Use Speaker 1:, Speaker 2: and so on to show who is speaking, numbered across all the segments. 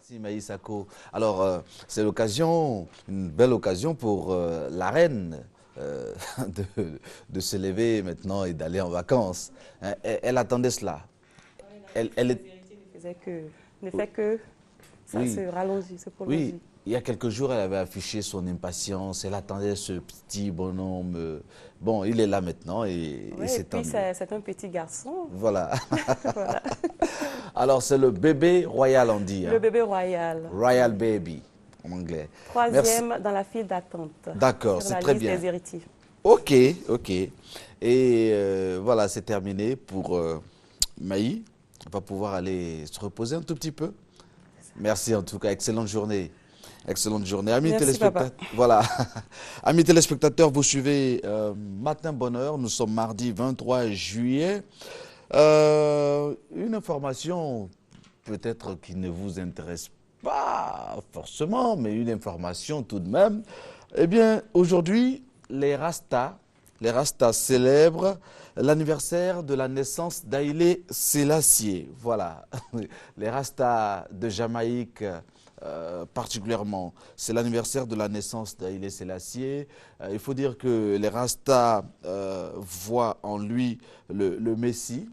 Speaker 1: Merci Maïs Sako. Alors, c'est l'occasion, une belle occasion pour la reine euh, de se lever maintenant et d'aller en vacances. Hein, elle attendait cela. Elle est,
Speaker 2: Ne fait que ça se
Speaker 1: oui,
Speaker 2: rallonge, se
Speaker 1: oui.
Speaker 2: prolonge.
Speaker 1: Il y a quelques jours, elle avait affiché son impatience. Elle attendait ce petit bonhomme. Bon, il est là maintenant et
Speaker 2: Oui, et
Speaker 1: c'est tant
Speaker 2: puis
Speaker 1: mieux.
Speaker 2: c'est un petit garçon.
Speaker 1: Voilà.
Speaker 2: Voilà.
Speaker 1: Alors, c'est le bébé royal, on dit.
Speaker 2: Le
Speaker 1: Hein.
Speaker 2: bébé royal.
Speaker 1: Royal baby, en anglais. Merci.
Speaker 2: Troisième dans la file d'attente
Speaker 1: D'accord,
Speaker 2: sur
Speaker 1: c'est
Speaker 2: la
Speaker 1: très
Speaker 2: liste
Speaker 1: bien.
Speaker 2: des héritiers.
Speaker 1: Ok, ok. Et voilà, c'est terminé pour Maï. On va pouvoir aller se reposer un tout petit peu. Merci en tout cas, excellente journée. Excellente journée. Amis
Speaker 2: Merci, papa.
Speaker 1: téléspectateurs, voilà. Amis téléspectateurs, vous suivez Matin Bonheur. Nous sommes mardi 23 juillet. Une information peut-être qui ne vous intéresse pas forcément, mais une information tout de même. Eh bien, aujourd'hui, les Rastas célèbrent l'anniversaire de la naissance d'Haïlé Sélassié. Voilà, les Rastas de Jamaïque particulièrement. C'est l'anniversaire de la naissance d'Haïlé Sélassié. Il faut dire que les Rastas voient en lui le Messie.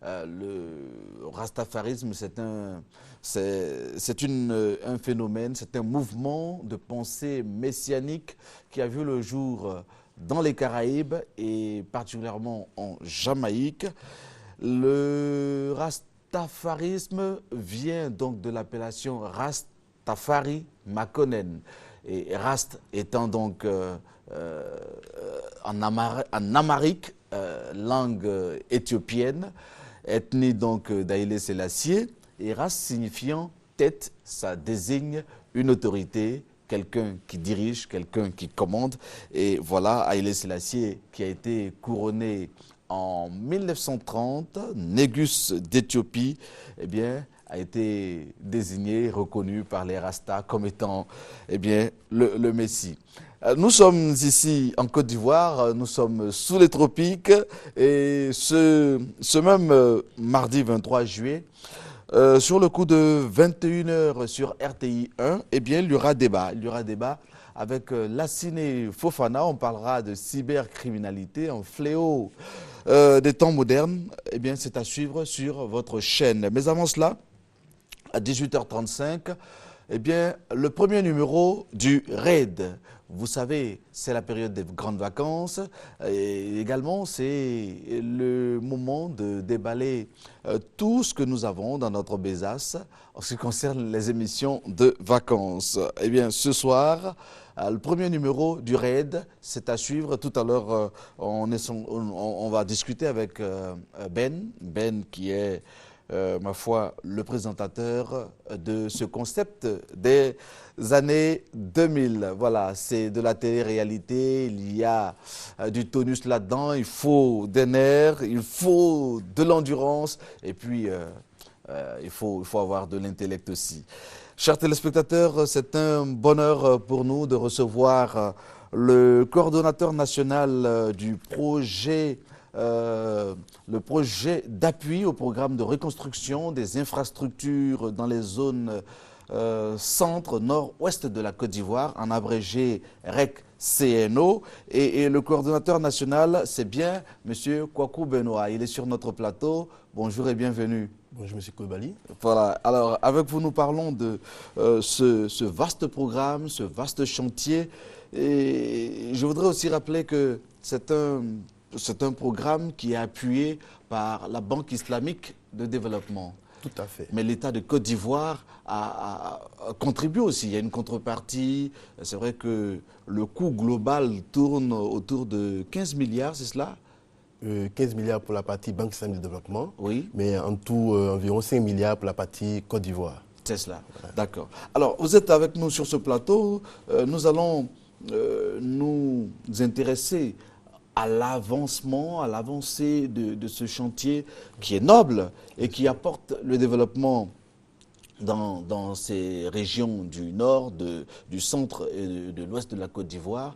Speaker 1: Le rastafarisme, un phénomène, c'est un mouvement de pensée messianique qui a vu le jour dans les Caraïbes et particulièrement en Jamaïque. Le rastafarisme vient donc de l'appellation Rastafari Makonnen. Et Rast étant donc en amharique, langue éthiopienne, ethnie donc d'Haïlé Sélassié, et Ras signifiant tête, ça désigne une autorité, quelqu'un qui dirige, quelqu'un qui commande. Et voilà, Haïlé Sélassié qui a été couronné en 1930, Négus d'Éthiopie, eh bien, a été désigné, reconnu par les Rastas comme étant eh bien, le Messie. Nous sommes ici en Côte d'Ivoire, nous sommes sous les tropiques et ce même mardi 23 juillet, sur le coup de 21 h sur RTI 1, eh bien, il y aura débat. Il y aura débat avec Lassine Fofana. On parlera de cybercriminalité, un fléau des temps modernes. Eh bien, c'est à suivre sur votre chaîne. Mais avant cela, à 18h35, eh bien, le premier numéro du RAID. Vous savez, c'est la période des grandes vacances et également c'est le moment de déballer tout ce que nous avons dans notre besace en ce qui concerne les émissions de vacances. Eh bien, ce soir, le premier numéro du RAID, c'est à suivre. Tout à l'heure, on va discuter avec Ben qui est ma foi, le présentateur de ce concept des années 2000. Voilà, c'est de la télé-réalité, il y a du tonus là-dedans, il faut des nerfs, il faut de l'endurance et puis il faut avoir de l'intellect aussi. Chers téléspectateurs, c'est un bonheur pour nous de recevoir le coordonnateur national du projet le projet d'appui au programme de reconstruction des infrastructures dans les zones centre, nord-ouest de la Côte d'Ivoire, en abrégé REC-CNO. Et le coordonnateur national, c'est bien M. Kwaku Benoît. Il est sur notre plateau. Bonjour et bienvenue.
Speaker 3: Bonjour M. Koulibaly.
Speaker 1: Voilà. Alors, avec vous, nous parlons de ce vaste programme, ce vaste chantier. Et je voudrais aussi rappeler que c'est un programme qui est appuyé par la Banque islamique de développement.
Speaker 3: Tout à fait.
Speaker 1: Mais l'État de Côte d'Ivoire a contribué aussi. Il y a une contrepartie. C'est vrai que le coût global tourne autour de 15 milliards, c'est cela?
Speaker 3: 15 milliards pour la partie Banque islamique de développement,
Speaker 1: Oui.
Speaker 3: Mais en tout, environ 5 milliards pour la partie Côte d'Ivoire.
Speaker 1: C'est cela. Ouais. D'accord. Alors, vous êtes avec nous sur ce plateau. Nous allons nous intéresser à l'avancement, à l'avancée de ce chantier qui est noble et qui apporte le développement dans ces régions du nord, du centre et de l'ouest de la Côte d'Ivoire.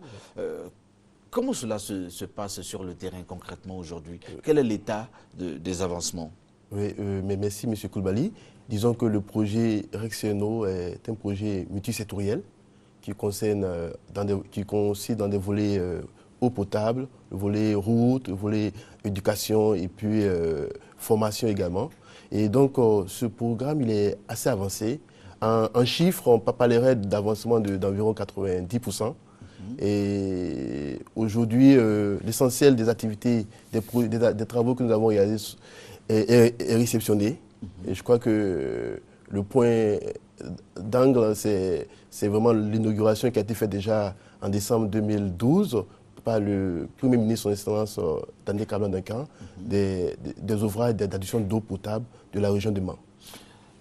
Speaker 1: Comment cela se passe sur le terrain concrètement aujourd'hui? Quel est l'état des avancements?
Speaker 3: Oui, mais merci, M. Koulibaly. Disons que le projet Rexeno est un projet multisectoriel qui qui consiste dans des volets eau potable, le volet route, le volet éducation et puis formation également. Et donc, ce programme, il est assez avancé. En chiffres, on parlerait d'avancement d'environ 90%. Et aujourd'hui, l'essentiel des activités, des travaux que nous avons réalisés est réceptionné. Et je crois que le point d'angle, c'est vraiment l'inauguration qui a été faite déjà en décembre 2012 par le Premier ministre, son Excellence Daniel Kablan-Duncan, des ouvrages d'adduction d'eau potable de la région de Mans.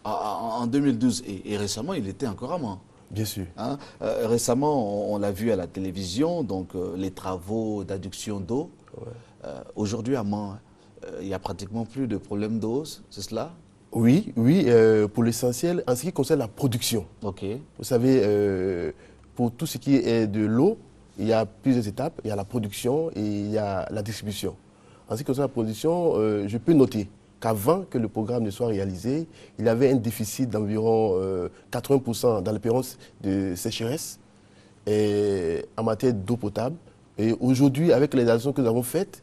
Speaker 1: En 2012, et récemment, il était encore à Mans.
Speaker 3: Bien sûr.
Speaker 1: Hein? Récemment, on l'a vu à la télévision, donc les travaux d'adduction d'eau. Ouais. Aujourd'hui, à Mans, il n'y a pratiquement plus de problème d'eau, c'est cela?
Speaker 3: Oui, pour l'essentiel, en ce qui concerne la production.
Speaker 1: Ok.
Speaker 3: Vous savez, pour tout ce qui est de l'eau, il y a plusieurs étapes. Il y a la production et il y a la distribution. En ce qui concerne la production, je peux noter qu'avant que le programme ne soit réalisé, il y avait un déficit d'environ 80% dans les périodes de sécheresse et en matière d'eau potable. Et aujourd'hui, avec les actions que nous avons faites,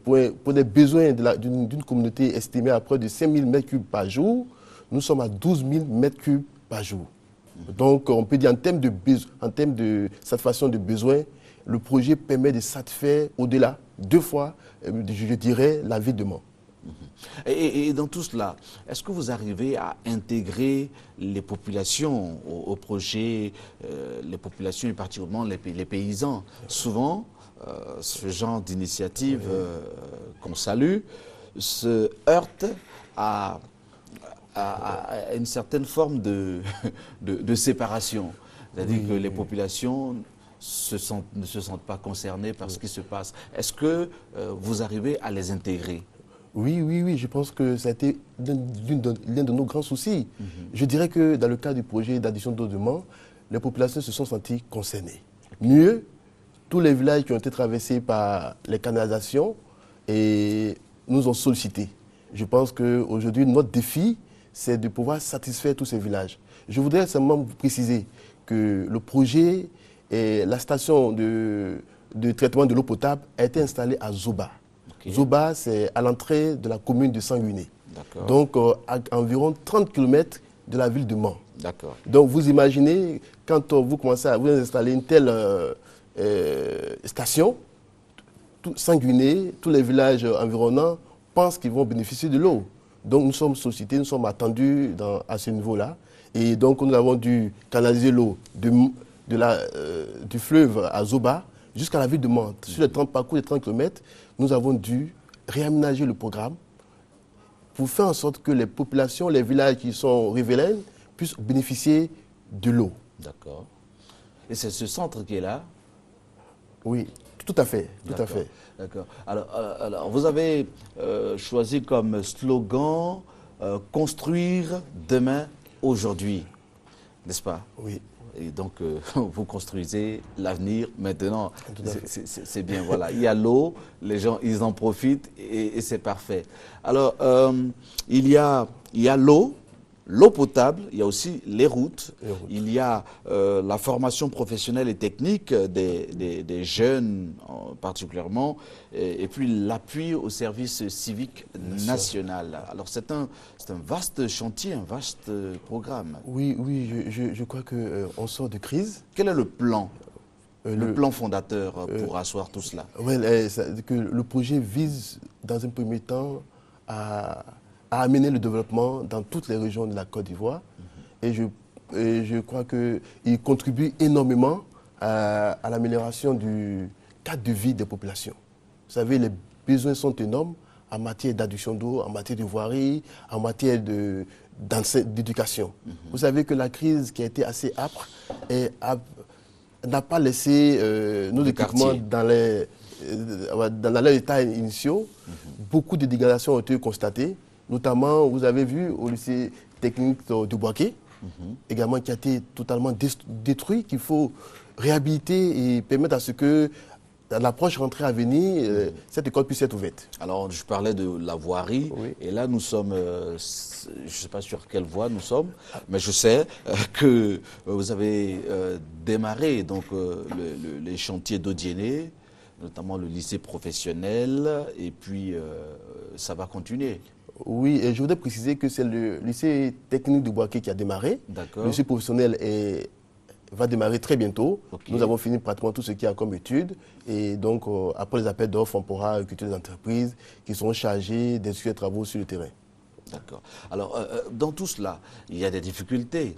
Speaker 3: pour les besoins d'une communauté estimée à près de 5 000 m3 par jour, nous sommes à 12 000 m3 par jour. Donc, on peut dire en termes de satisfaction de besoins, le projet permet de satisfaire au-delà, 2 fois, je dirais, la ville de Mans.
Speaker 1: Et dans tout cela, est-ce que vous arrivez à intégrer les populations au projet, les populations et particulièrement les paysans? Souvent, ce genre d'initiative qu'on salue se heurte à une certaine forme de séparation. C'est-à-dire que les populations ne se sentent pas concernées par ce qui se passe. Est-ce que vous arrivez à les intégrer?
Speaker 3: Oui, je pense que ça a été l'un de nos grands soucis. Je dirais que dans le cas du projet d'adduction d'eau de Mans, les populations se sont senties concernées. Mieux, tous les villages qui ont été traversés par les canalisations nous ont sollicités. Je pense qu'aujourd'hui, notre défi, c'est de pouvoir satisfaire tous ces villages. Je voudrais simplement vous préciser que le projet et la station de traitement de l'eau potable a été installée à Zoba. Zoba, c'est à l'entrée de la commune de Sanguiné. Donc, à environ 30 km de la ville de Mans. Donc, vous imaginez, quand vous commencez à vous installer une telle station, Sanguiné, tous les villages environnants pensent qu'ils vont bénéficier de l'eau. Donc, nous sommes sollicités, nous sommes attendus à ce niveau-là. Et donc, nous avons dû canaliser l'eau du fleuve à Zoba jusqu'à la ville de Mans. Sur le parcours de 30 km, nous avons dû réaménager le programme pour faire en sorte que les populations, les villages qui sont riverains puissent bénéficier de l'eau.
Speaker 1: D'accord. Et c'est ce centre qui est là?
Speaker 3: Oui, tout à fait.
Speaker 1: D'accord. Alors, vous avez choisi comme slogan construire demain, aujourd'hui, n'est-ce pas?
Speaker 3: Oui.
Speaker 1: Et donc, vous construisez l'avenir maintenant. C'est bien, voilà. Il y a l'eau, les gens, ils en profitent et c'est parfait. Alors, il y a l'eau potable, il y a aussi les routes, il y a la formation professionnelle et technique des jeunes particulièrement, et puis l'appui au service civique national. Alors c'est un vaste chantier, un vaste programme.
Speaker 3: Oui, je crois qu'on sort de crise.
Speaker 1: Quel est le plan le plan fondateur pour asseoir tout cela?
Speaker 3: Oui, le projet vise dans un premier temps à amener le développement dans toutes les régions de la Côte d'Ivoire. Et je crois qu'il contribue énormément à l'amélioration du cadre de vie des populations. Vous savez, les besoins sont énormes en matière d'adduction d'eau, en matière de voirie, en matière d'éducation. Vous savez que la crise qui a été assez âpre n'a pas laissé nos équipements dans leur état initiaux. Beaucoup de dégradations ont été constatées. Notamment, vous avez vu au lycée technique de Boaké, également qui a été totalement détruit, qu'il faut réhabiliter et permettre à ce que à l'approche rentrée à venir, cette école puisse être ouverte.
Speaker 1: Alors, je parlais de la voirie,
Speaker 3: Oui.
Speaker 1: et là, nous sommes, je ne sais pas sur quelle voie nous sommes, mais je sais que vous avez démarré donc, les chantiers d'Odiéné, notamment le lycée professionnel, et puis ça va continuer.
Speaker 3: Oui, et je voudrais préciser que c'est le lycée technique de Boaké qui a démarré.
Speaker 1: D'accord.
Speaker 3: Le lycée professionnel va démarrer très bientôt.
Speaker 1: Ok.
Speaker 3: Nous avons fini pratiquement tout ce qu'il y a comme études. Et donc, après les appels d'offres, on pourra recruter des entreprises qui seront chargées d'exécuter les travaux sur le terrain.
Speaker 1: D'accord. Alors, dans tout cela, il y a des difficultés.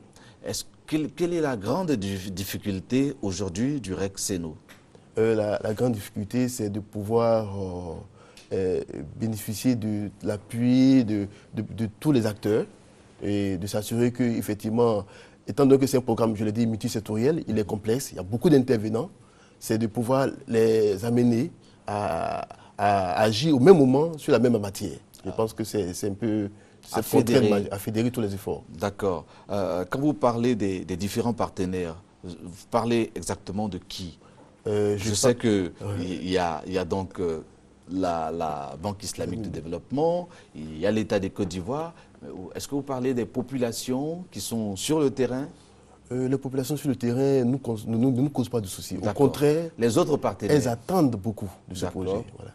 Speaker 1: Quelle est la grande difficulté aujourd'hui du REC-SENO?
Speaker 3: La grande difficulté, c'est de pouvoir bénéficier de l'appui de tous les acteurs et de s'assurer qu'effectivement, étant donné que c'est un programme, je l'ai dit, multisectoriel, il est complexe, il y a beaucoup d'intervenants, c'est de pouvoir les amener à agir au même moment sur la même matière. Je pense que c'est un peu cette contrainte à fédérer tous les efforts.
Speaker 1: D'accord. Quand vous parlez des différents partenaires, vous parlez exactement de qui? Je sais qu'il y a donc la Banque islamique de développement, il y a l'État des Côte d'Ivoire. Est-ce que vous parlez des populations qui sont sur le terrain?
Speaker 3: Les populations sur le terrain ne nous causent pas de soucis. Au contraire,
Speaker 1: les autres partenaires,
Speaker 3: elles attendent beaucoup de ce projet. Voilà.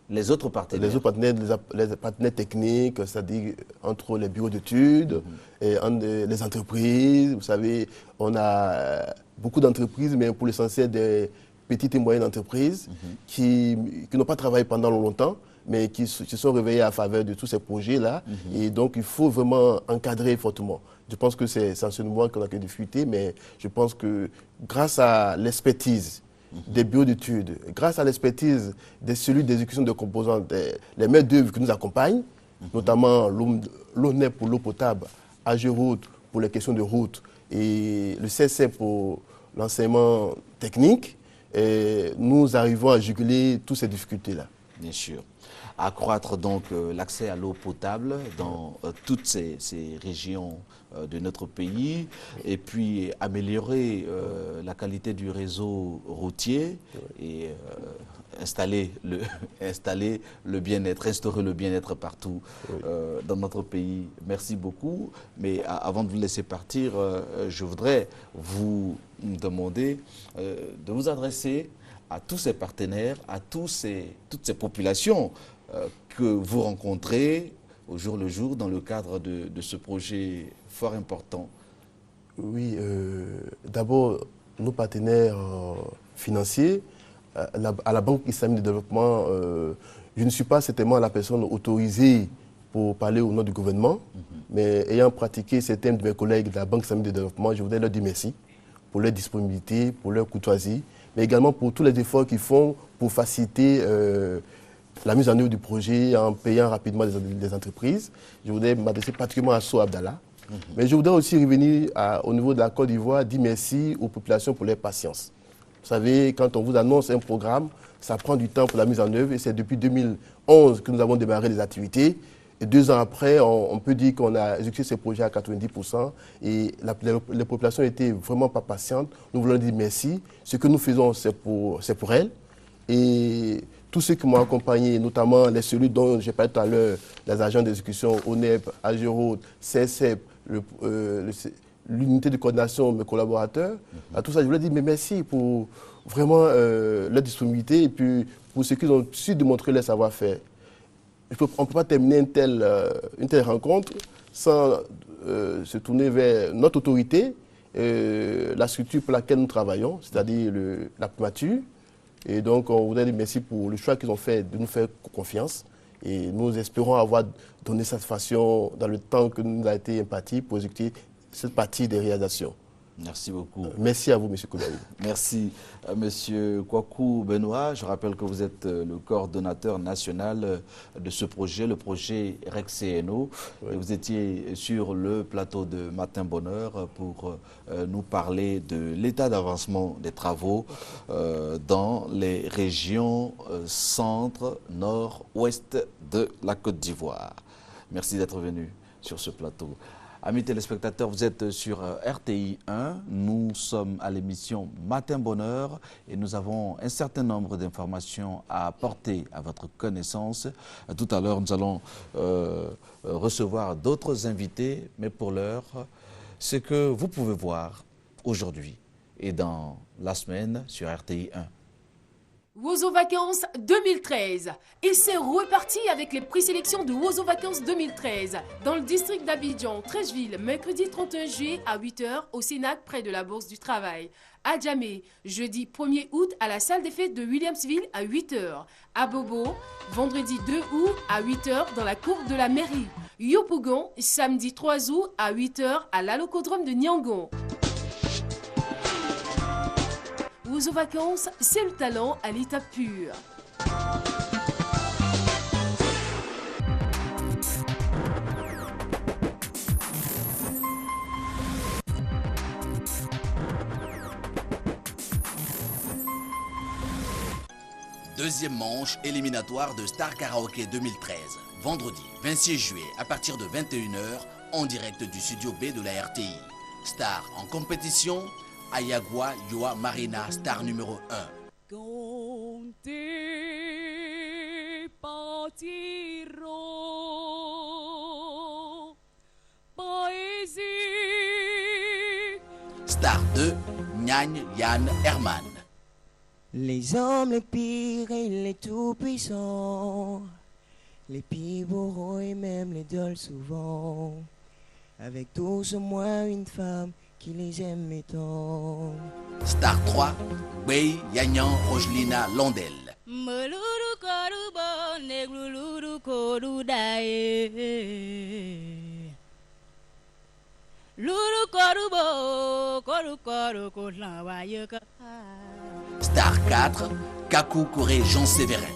Speaker 1: Les autres partenaires?
Speaker 3: Les autres partenaires, les partenaires techniques, c'est-à-dire entre les bureaux d'études et les entreprises. Vous savez, on a beaucoup d'entreprises, mais pour l'essentiel des petites et moyennes entreprises qui n'ont pas travaillé pendant longtemps, mais qui se sont réveillées à faveur de tous ces projets-là. Et donc, il faut vraiment encadrer fortement. Je pense que c'est en ce moment qu'on a que difficulté, mais je pense que grâce à l'expertise des bureaux d'études, grâce à l'expertise des cellules d'exécution de composantes, les maîtres d'œuvre qui nous accompagnent, notamment l'ONEP pour l'eau potable, AGERoute pour les questions de route et le CSC pour l'enseignement technique, nous arrivons à juguler toutes ces difficultés-là.
Speaker 1: Bien sûr. Accroître donc l'accès à l'eau potable dans toutes ces régions de notre pays et puis améliorer la qualité du réseau routier et installer le bien-être, instaurer le bien-être partout dans notre pays. Merci beaucoup. Mais avant de vous laisser partir, je voudrais vous demander de vous adresser à tous ces partenaires, à toutes ces populations que vous rencontrez au jour le jour dans le cadre de ce projet fort important.
Speaker 3: Oui, d'abord, nos partenaires financiers, à la Banque islamique de développement, je ne suis pas certainement la personne autorisée pour parler au nom du gouvernement, mais ayant pratiqué certains de mes collègues de la Banque islamique de développement, je voudrais leur dire merci pour leur disponibilité, pour leur courtoisie, mais également pour tous les efforts qu'ils font pour faciliter la mise en œuvre du projet en payant rapidement les entreprises. Je voudrais m'adresser particulièrement à So Abdallah. Mais je voudrais aussi revenir au niveau de la Côte d'Ivoire, dire merci aux populations pour leur patience. Vous savez, quand on vous annonce un programme, ça prend du temps pour la mise en œuvre et c'est depuis 2011 que nous avons démarré les activités. Et 2 ans après, on peut dire qu'on a exécuté ce projet à 90% et les populations étaient vraiment pas patientes. Nous voulons dire merci. Ce que nous faisons, c'est pour elles. Et tous ceux qui m'ont accompagné, notamment les cellules dont j'ai parlé tout à l'heure, les agents d'exécution, ONEP, AGERoute, CSEP, l'unité de coordination, mes collaborateurs, à tout ça, je voulais dire mais merci pour vraiment leur disponibilité et puis pour ce qu'ils ont su démontrer leur savoir-faire. On ne peut pas terminer une telle rencontre sans se tourner vers notre autorité, la structure pour laquelle nous travaillons, c'est-à-dire la primature. Et donc, on voudrait dire merci pour le choix qu'ils ont fait de nous faire confiance. Et nous espérons avoir donné satisfaction dans le temps que nous a été imparti pour exécuter cette partie des réalisations.
Speaker 1: Merci beaucoup.
Speaker 3: Merci à vous, M. Koulibaly.
Speaker 1: Merci, M. Kwaku Benoît. Je rappelle que vous êtes le coordonnateur national de ce projet, le projet REC-SENO. Oui. Vous étiez sur le plateau de Matin Bonheur pour nous parler de l'état d'avancement des travaux dans les régions centre, nord, ouest de la Côte d'Ivoire. Merci d'être venu sur ce plateau. Amis téléspectateurs, vous êtes sur RTI 1. Nous sommes à l'émission Matin Bonheur et nous avons un certain nombre d'informations à apporter à votre connaissance. Tout à l'heure, nous allons recevoir d'autres invités, mais pour l'heure, ce que vous pouvez voir aujourd'hui et dans la semaine sur RTI 1.
Speaker 4: Wozo Vacances 2013. Il s'est reparti avec les présélections de Wozo Vacances 2013 dans le district d'Abidjan, Trècheville, mercredi 31 juillet à 8h au Sénac près de la Bourse du Travail. À Djamé, jeudi 1er août à la salle des fêtes de Williamsville à 8h. À Bobo, vendredi 2 août à 8h dans la cour de la mairie. Yopougon, samedi 3 août à 8h à l'Allocodrome de Niangon. Wozo Vacances, c'est le talent à l'état pur.
Speaker 5: Deuxième manche éliminatoire de Star Karaoké 2013. Vendredi 26 juillet à partir de 21h en direct du studio B de la RTI. Star en compétition, Ayagua Yoa Marina, star numéro 1. Star 2, Nyagne Yann Herman.
Speaker 6: Les hommes les pires et les tout-puissants, les pires bourreaux et même les dioles souvent, avec tous au moins une femme qui les aime tant.
Speaker 5: Star 3, Wei Yanyan Rogelina Londel. Star 4, Kakou Koré Jean Sévérin.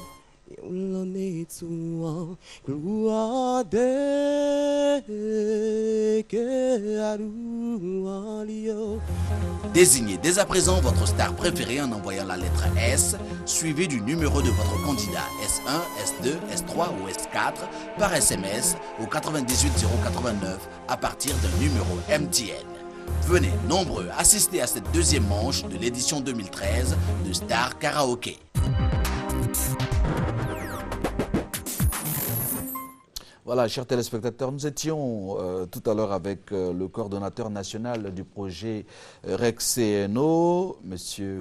Speaker 5: Désignez dès à présent votre star préférée en envoyant la lettre S, suivie du numéro de votre candidat S1, S2, S3 ou S4 par SMS au 98 089 à partir d'un numéro MTN. Venez nombreux assister à cette deuxième manche de l'édition 2013 de Star Karaoké.
Speaker 1: Voilà, chers téléspectateurs, nous étions tout à l'heure avec le coordonnateur national du projet REC-CNO, M.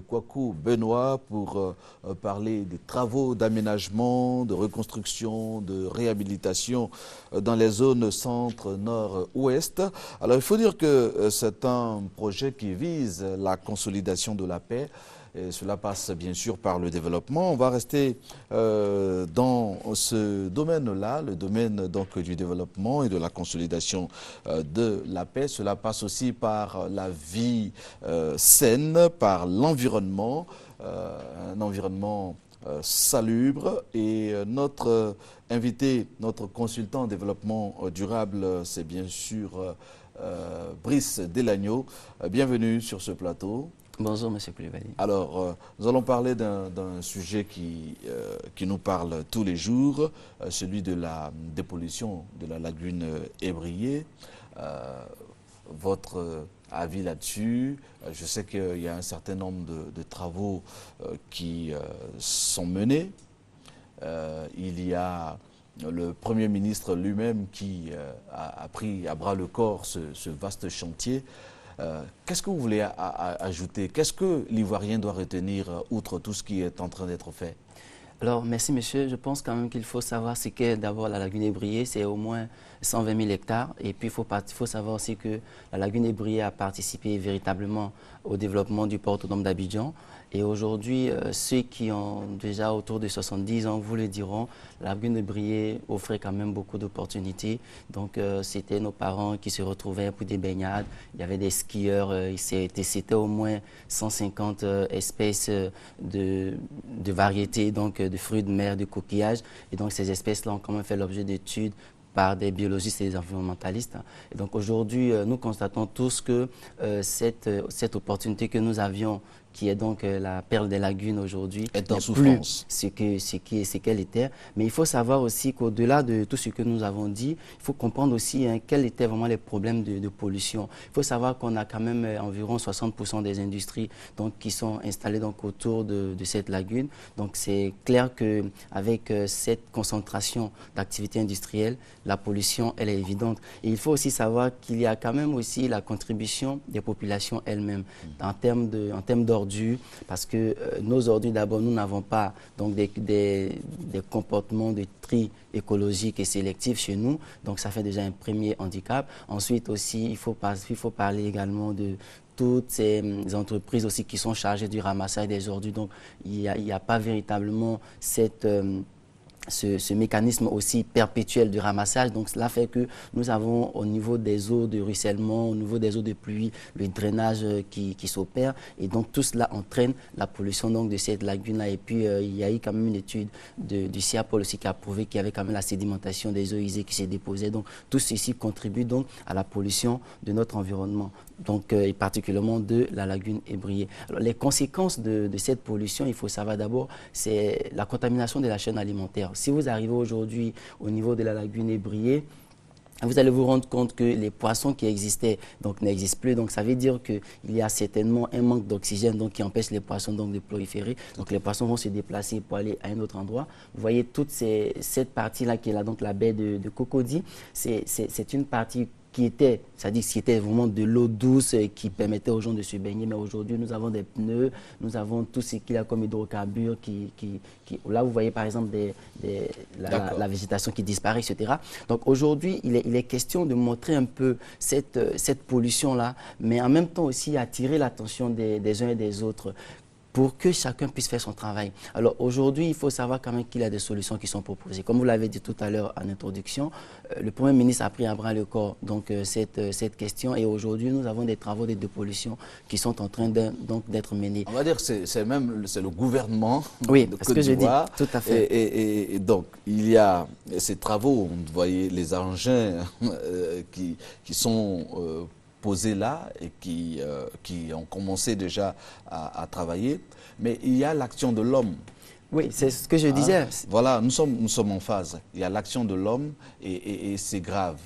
Speaker 1: Kwaku Benoît, pour parler des travaux d'aménagement, de reconstruction, de réhabilitation dans les zones centre, nord, ouest. Alors, il faut dire que c'est un projet qui vise la consolidation de la paix. Et cela passe bien sûr par le développement. On va rester dans ce domaine-là, le domaine donc du développement et de la consolidation de la paix. Cela passe aussi par la vie saine, par l'environnement, un environnement salubre. Et notre invité, notre consultant en développement durable, c'est bien sûr Brice Delagneau. Bienvenue sur ce plateau.
Speaker 7: Bonjour, M. Coulibaly.
Speaker 1: Alors, nous allons parler d'un sujet qui nous parle tous les jours, celui de la dépollution de la lagune Ébrié. Votre avis là-dessus? Je sais qu'il y a un certain nombre de travaux qui sont menés. Il y a le Premier ministre lui-même qui a pris à bras le corps ce vaste chantier. Qu'est-ce que vous voulez ajouter? Qu'est-ce que l'Ivoirien doit retenir outre tout ce qui est en train d'être fait?
Speaker 7: Alors, merci monsieur. Je pense quand même qu'il faut savoir ce qu'est d'abord la lagune Ébrié. C'est au moins 120 000 hectares. Et puis, il faut savoir aussi que la lagune Ébrié a participé véritablement au développement du port autonome d'Abidjan. Et aujourd'hui, ceux qui ont déjà autour de 70 ans vous le diront, la lagune Ébrié offrait quand même beaucoup d'opportunités. Donc, c'était nos parents qui se retrouvaient pour des baignades. Il y avait des skieurs. C'était au moins 150 espèces de variétés, donc de fruits de mer, de coquillages. Et donc, ces espèces-là ont quand même fait l'objet d'études par des biologistes et des environnementalistes. Et donc aujourd'hui, nous constatons tous que cette opportunité que nous avions, qui est donc la perle des lagunes aujourd'hui,
Speaker 1: est en
Speaker 7: n'est
Speaker 1: souffrance.
Speaker 7: plus ce qu'elle était. Mais il faut savoir aussi qu'au-delà de tout ce que nous avons dit, il faut comprendre aussi quels étaient vraiment les problèmes de pollution. Il faut savoir qu'on a quand même environ 60% des industries donc, qui sont installées donc, autour de cette lagune. Donc c'est clair qu'avec cette concentration d'activités industrielles, la pollution, elle est évidente. Et il faut aussi savoir qu'il y a quand même aussi la contribution des populations elles-mêmes en termes d'ordures, parce que nos ordures, d'abord, nous n'avons pas donc, des comportements de tri écologique et sélectif chez nous, donc ça fait déjà un premier handicap. Ensuite aussi, il faut parler également de toutes ces entreprises aussi qui sont chargées du ramassage des ordures. Donc il n'y a pas véritablement ce mécanisme aussi perpétuel de ramassage. Donc cela fait que nous avons au niveau des eaux de ruissellement, au niveau des eaux de pluie, le drainage qui s'opère, et donc tout cela entraîne la pollution donc, de cette lagune-là. Et puis il y a eu quand même une étude du CIAPOL aussi qui a prouvé qu'il y avait quand même la sédimentation des eaux usées qui se déposaient. Donc tout ceci contribue donc à la pollution de notre environnement, donc, et particulièrement de la lagune ébriée. Alors, les conséquences de cette pollution, il faut savoir d'abord, c'est la contamination de la chaîne alimentaire. Si vous arrivez aujourd'hui au niveau de la lagune ébriée, vous allez vous rendre compte que les poissons qui existaient n'existent plus. Donc ça veut dire qu'il y a certainement un manque d'oxygène qui empêche les poissons de proliférer. Donc les poissons vont se déplacer pour aller à un autre endroit. Vous voyez toute cette partie-là qui est là, donc la baie de Cocody, c'est une partie qui était, c'est-à-dire qui était vraiment de l'eau douce qui permettait aux gens de se baigner. Mais aujourd'hui, nous avons des pneus, nous avons tout ce qu'il y a comme hydrocarbures là, vous voyez par exemple la végétation qui disparaît, etc. Donc aujourd'hui, il est question de montrer un peu cette pollution-là, mais en même temps aussi attirer l'attention des uns et des autres, pour que chacun puisse faire son travail. Alors aujourd'hui, il faut savoir quand même qu'il y a des solutions qui sont proposées. Comme vous l'avez dit tout à l'heure en introduction, le Premier ministre a pris à bras le corps donc, cette question, et aujourd'hui, nous avons des travaux de dépollution qui sont en train d'être menés.
Speaker 1: On va dire que c'est le gouvernement
Speaker 7: oui,
Speaker 1: de
Speaker 7: parce
Speaker 1: Côte
Speaker 7: que je dis,
Speaker 1: d'Ivoire.
Speaker 7: tout à fait.
Speaker 1: Et donc, il y a ces travaux, vous voyez les engins qui sont posés là et qui ont commencé déjà à travailler, mais il y a l'action de l'homme.
Speaker 7: Oui, c'est ce que je disais.
Speaker 1: Voilà, nous sommes en phase. Il y a l'action de l'homme et c'est grave.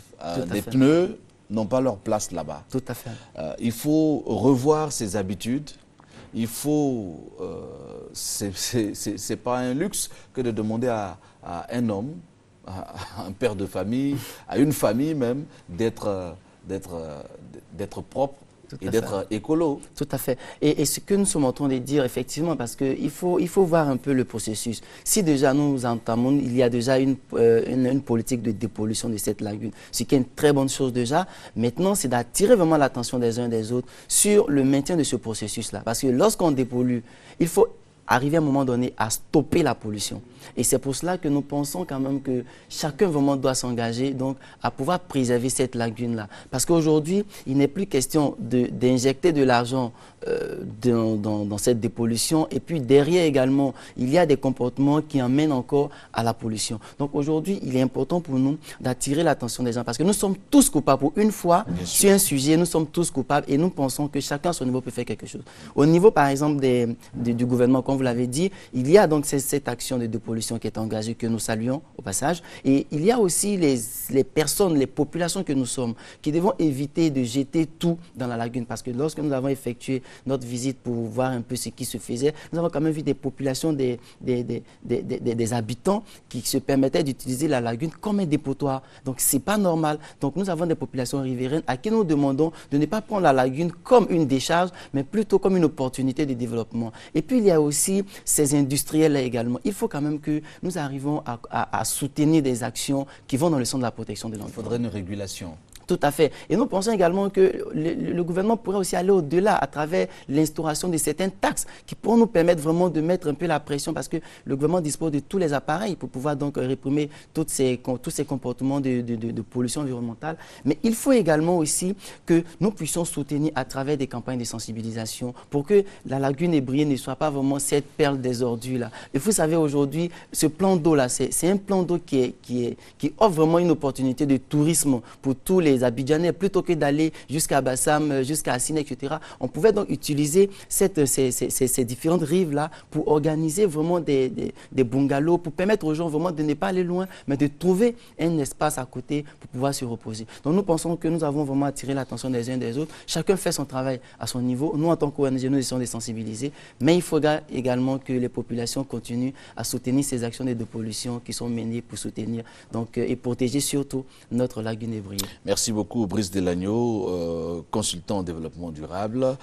Speaker 1: Les
Speaker 7: fait.
Speaker 1: pneus n'ont pas leur place là-bas.
Speaker 7: Tout à fait.
Speaker 1: Il faut revoir ses habitudes. Il faut, c'est pas un luxe que de demander à un homme, à un père de famille, à une famille même, d'être propre et d'être écolo.
Speaker 7: Tout à fait. Et ce que nous sommes en train de dire, effectivement, parce qu'il faut voir un peu le processus. Si déjà nous entamons, il y a déjà une politique de dépollution de cette lagune, ce qui est une très bonne chose déjà. Maintenant, c'est d'attirer vraiment l'attention des uns et des autres sur le maintien de ce processus-là. Parce que lorsqu'on dépollue, il faut arriver à un moment donné à stopper la pollution. Et c'est pour cela que nous pensons quand même que chacun vraiment doit s'engager donc à pouvoir préserver cette lagune-là. Parce qu'aujourd'hui, il n'est plus question d'injecter de l'argent dans cette dépollution. Et puis derrière également, il y a des comportements qui emmènent encore à la pollution. Donc aujourd'hui, il est important pour nous d'attirer l'attention des gens parce que nous sommes tous coupables. Pour une fois, sur un sujet, nous sommes tous coupables et nous pensons que chacun à son niveau peut faire quelque chose. Au niveau, par exemple, du gouvernement, comme vous l'avez dit, il y a donc cette action de dépollution qui est engagée, que nous saluons au passage. Et il y a aussi les personnes, les populations que nous sommes, qui devons éviter de jeter tout dans la lagune. Parce que lorsque nous avons effectué notre visite pour voir un peu ce qui se faisait, nous avons quand même vu des populations, des habitants qui se permettaient d'utiliser la lagune comme un dépotoir. Donc, ce n'est pas normal. Donc, nous avons des populations riveraines à qui nous demandons de ne pas prendre la lagune comme une décharge, mais plutôt comme une opportunité de développement. Et puis, il y a aussi ces industriels-là également. Il faut quand même que nous arrivons à soutenir des actions qui vont dans le sens de la protection de l'environnement.
Speaker 1: Il faudrait une régulation.
Speaker 7: Tout à fait. Et nous pensons également que le gouvernement pourrait aussi aller au-delà à travers l'instauration de certaines taxes qui pourront nous permettre vraiment de mettre un peu la pression parce que le gouvernement dispose de tous les appareils pour pouvoir donc réprimer tous ces comportements de pollution environnementale. Mais il faut également aussi que nous puissions soutenir à travers des campagnes de sensibilisation pour que la lagune ébriée ne soit pas vraiment cette perle des ordures-là. Et vous savez, aujourd'hui, ce plan d'eau-là, c'est un plan d'eau qui offre vraiment une opportunité de tourisme pour tous les les Abidjanais, plutôt que d'aller jusqu'à Bassam, jusqu'à Assine, etc. On pouvait donc utiliser ces différentes rives-là pour organiser vraiment des bungalows, pour permettre aux gens vraiment de ne pas aller loin, mais de trouver un espace à côté pour pouvoir se reposer. Donc nous pensons que nous avons vraiment attiré l'attention des uns des autres. Chacun fait son travail à son niveau. Nous, en tant qu'ONG, nous essayons de sensibiliser, mais il faudra également que les populations continuent à soutenir ces actions de dépollution qui sont menées pour soutenir donc, et protéger surtout notre lac Guinée-Brie.
Speaker 1: Merci beaucoup Brice Delagno, consultant en développement durable,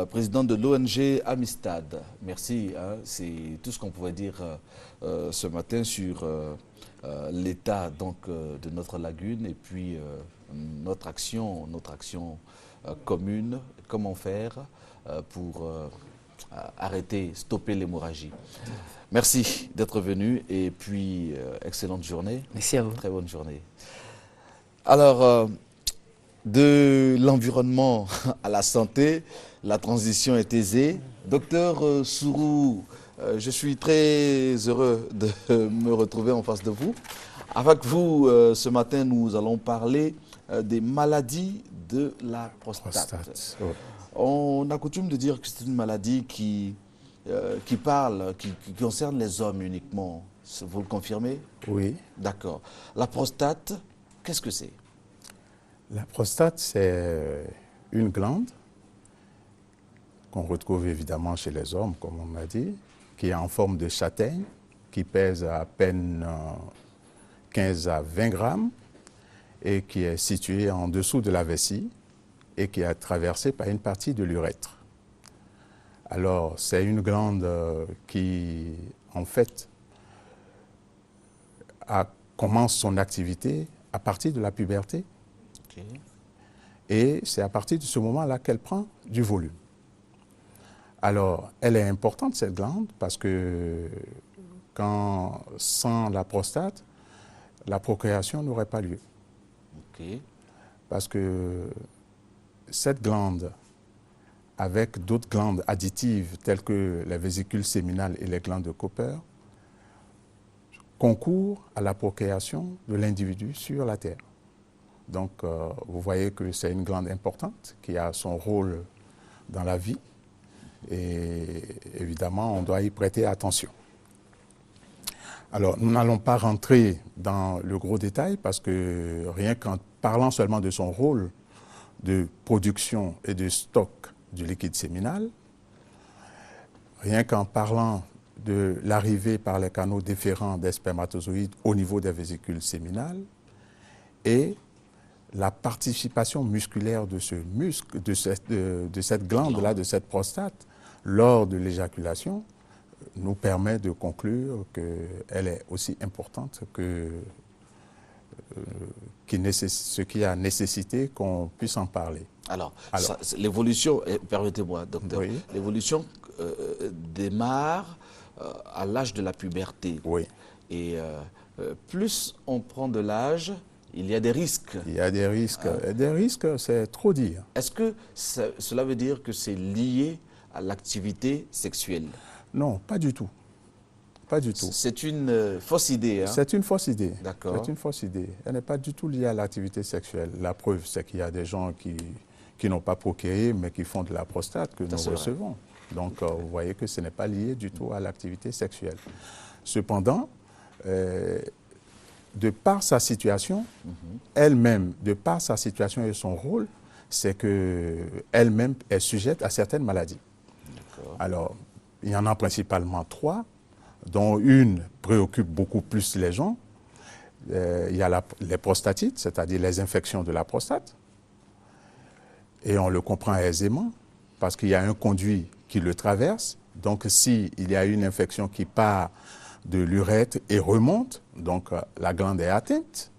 Speaker 1: président de l'ONG Amistad. Merci, hein, c'est tout ce qu'on pouvait dire ce matin sur l'état de notre lagune et puis notre action commune, comment faire pour arrêter, stopper l'hémorragie. Merci d'être venu et puis excellente journée.
Speaker 7: Merci à vous.
Speaker 1: Très bonne journée. Alors, de l'environnement à la santé, la transition est aisée. Docteur Sourou, je suis très heureux de me retrouver en face de vous. Avec vous, ce matin, nous allons parler des maladies de la prostate.
Speaker 8: Oui.
Speaker 1: On a coutume de dire que c'est une maladie qui concerne les hommes uniquement. Vous le confirmez?
Speaker 8: Oui.
Speaker 1: D'accord. La prostate, qu'est-ce que c'est?
Speaker 8: La prostate, c'est une glande qu'on retrouve évidemment chez les hommes, comme on m'a dit, qui est en forme de châtaigne, qui pèse à peine 15 à 20 grammes et qui est située en dessous de la vessie et qui est traversée par une partie de l'urètre. Alors, c'est une glande qui, en fait, commence son activité à partir de la puberté.
Speaker 1: Okay.
Speaker 8: Et c'est à partir de ce moment-là qu'elle prend du volume. Alors, elle est importante, cette glande, parce que sans la prostate, la procréation n'aurait pas lieu.
Speaker 1: Okay.
Speaker 8: Parce que cette glande, avec d'autres glandes additives telles que la vésicule séminale et les glandes de Cooper, concourent à la procréation de l'individu sur la Terre. Donc, vous voyez que c'est une glande importante qui a son rôle dans la vie et évidemment, on doit y prêter attention. Alors, nous n'allons pas rentrer dans le gros détail parce que rien qu'en parlant seulement de son rôle de production et de stock du liquide séminal, rien qu'en parlant de l'arrivée par les canaux déférents des spermatozoïdes au niveau des vésicules séminales et la participation musculaire de ce muscle, de cette glande-là, de cette prostate, lors de l'éjaculation, nous permet de conclure qu'elle est aussi importante que ce qui a nécessité qu'on puisse en parler.
Speaker 1: Alors l'évolution, permettez-moi, docteur,
Speaker 8: oui.
Speaker 1: L'évolution démarre à l'âge de la puberté.
Speaker 8: Oui.
Speaker 1: Et plus on prend de l'âge, il y a des risques.
Speaker 8: Il y a des risques. Des risques, c'est trop dire.
Speaker 1: Est-ce que cela veut dire que c'est lié à l'activité sexuelle?
Speaker 8: Non, pas du tout. Pas du tout.
Speaker 1: C'est une fausse idée. Hein?
Speaker 8: C'est une fausse idée.
Speaker 1: D'accord.
Speaker 8: C'est une fausse idée. Elle n'est pas du tout liée à l'activité sexuelle. La preuve, c'est qu'il y a des gens qui n'ont pas procréé, mais qui font de la prostate que nous recevons. Donc, vous voyez que ce n'est pas lié du tout à l'activité sexuelle. Cependant, de par sa situation, elle-même, de par sa situation et son rôle, c'est qu'elle-même est sujette à certaines maladies. Alors, il y en a principalement 3, dont une préoccupe beaucoup plus les gens. Il y a les prostatites, c'est-à-dire les infections de la prostate. Et on le comprend aisément, parce qu'il y a un conduit qui le traverse. Donc, s'il y a une infection qui part de l'urètre et remonte, donc la glande est atteinte.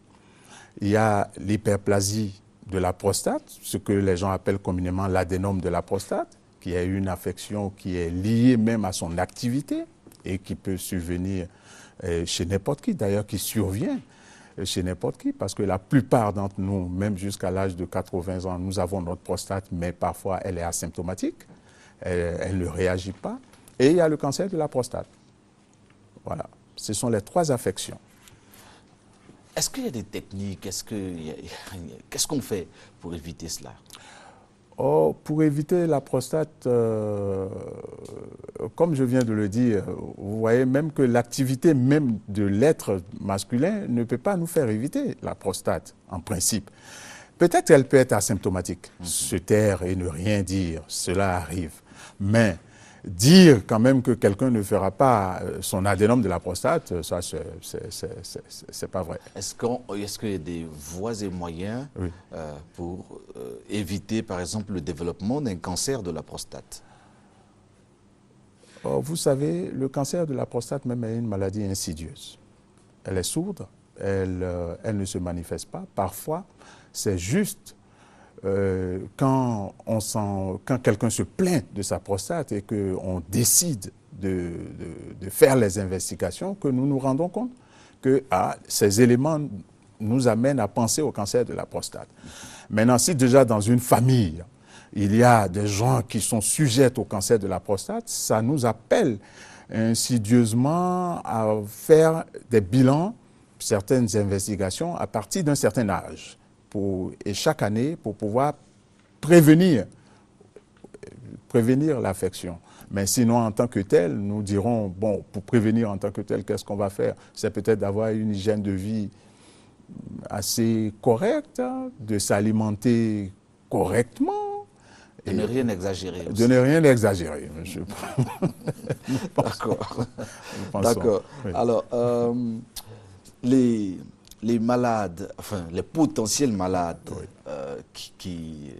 Speaker 8: Il y a l'hyperplasie de la prostate, ce que les gens appellent communément l'adénome de la prostate, qui est une affection qui est liée même à son activité et qui peut survenir chez n'importe qui, d'ailleurs qui survient chez n'importe qui, parce que la plupart d'entre nous, même jusqu'à l'âge de 80 ans, nous avons notre prostate, mais parfois elle est asymptomatique, elle ne réagit pas. Et il y a le cancer de la prostate. Voilà, ce sont les 3 affections.
Speaker 1: Est-ce qu'il y a des techniques? Qu'est-ce qu'on fait pour éviter cela?
Speaker 8: Oh, pour éviter la prostate, comme je viens de le dire, vous voyez même que l'activité même de l'être masculin ne peut pas nous faire éviter la prostate, en principe. Peut-être qu'elle peut être asymptomatique, se taire et ne rien dire, cela arrive. Mais dire quand même que quelqu'un ne fera pas son adénome de la prostate, ça, c'est pas vrai.
Speaker 1: Est-ce qu'il y a des voies et moyens pour éviter, par exemple, le développement d'un cancer de la prostate?
Speaker 8: Vous savez, le cancer de la prostate même est une maladie insidieuse. Elle est sourde, elle ne se manifeste pas. Parfois, c'est juste quand quelqu'un se plaint de sa prostate et qu'on décide de faire les investigations, que nous nous rendons compte que ces éléments nous amènent à penser au cancer de la prostate. Maintenant, si déjà dans une famille, il y a des gens qui sont sujets au cancer de la prostate, ça nous appelle insidieusement à faire des bilans, certaines investigations à partir d'un certain âge. Et chaque année, pour pouvoir prévenir l'affection. Mais sinon, en tant que tel, nous dirons, bon, pour prévenir en tant que tel, qu'est-ce qu'on va faire? C'est peut-être d'avoir une hygiène de vie assez correcte, de s'alimenter correctement.
Speaker 1: De ne rien exagérer aussi.
Speaker 8: De ne rien exagérer, monsieur.
Speaker 1: D'accord. D'accord. Oui. Alors, les malades, enfin les potentiels malades qui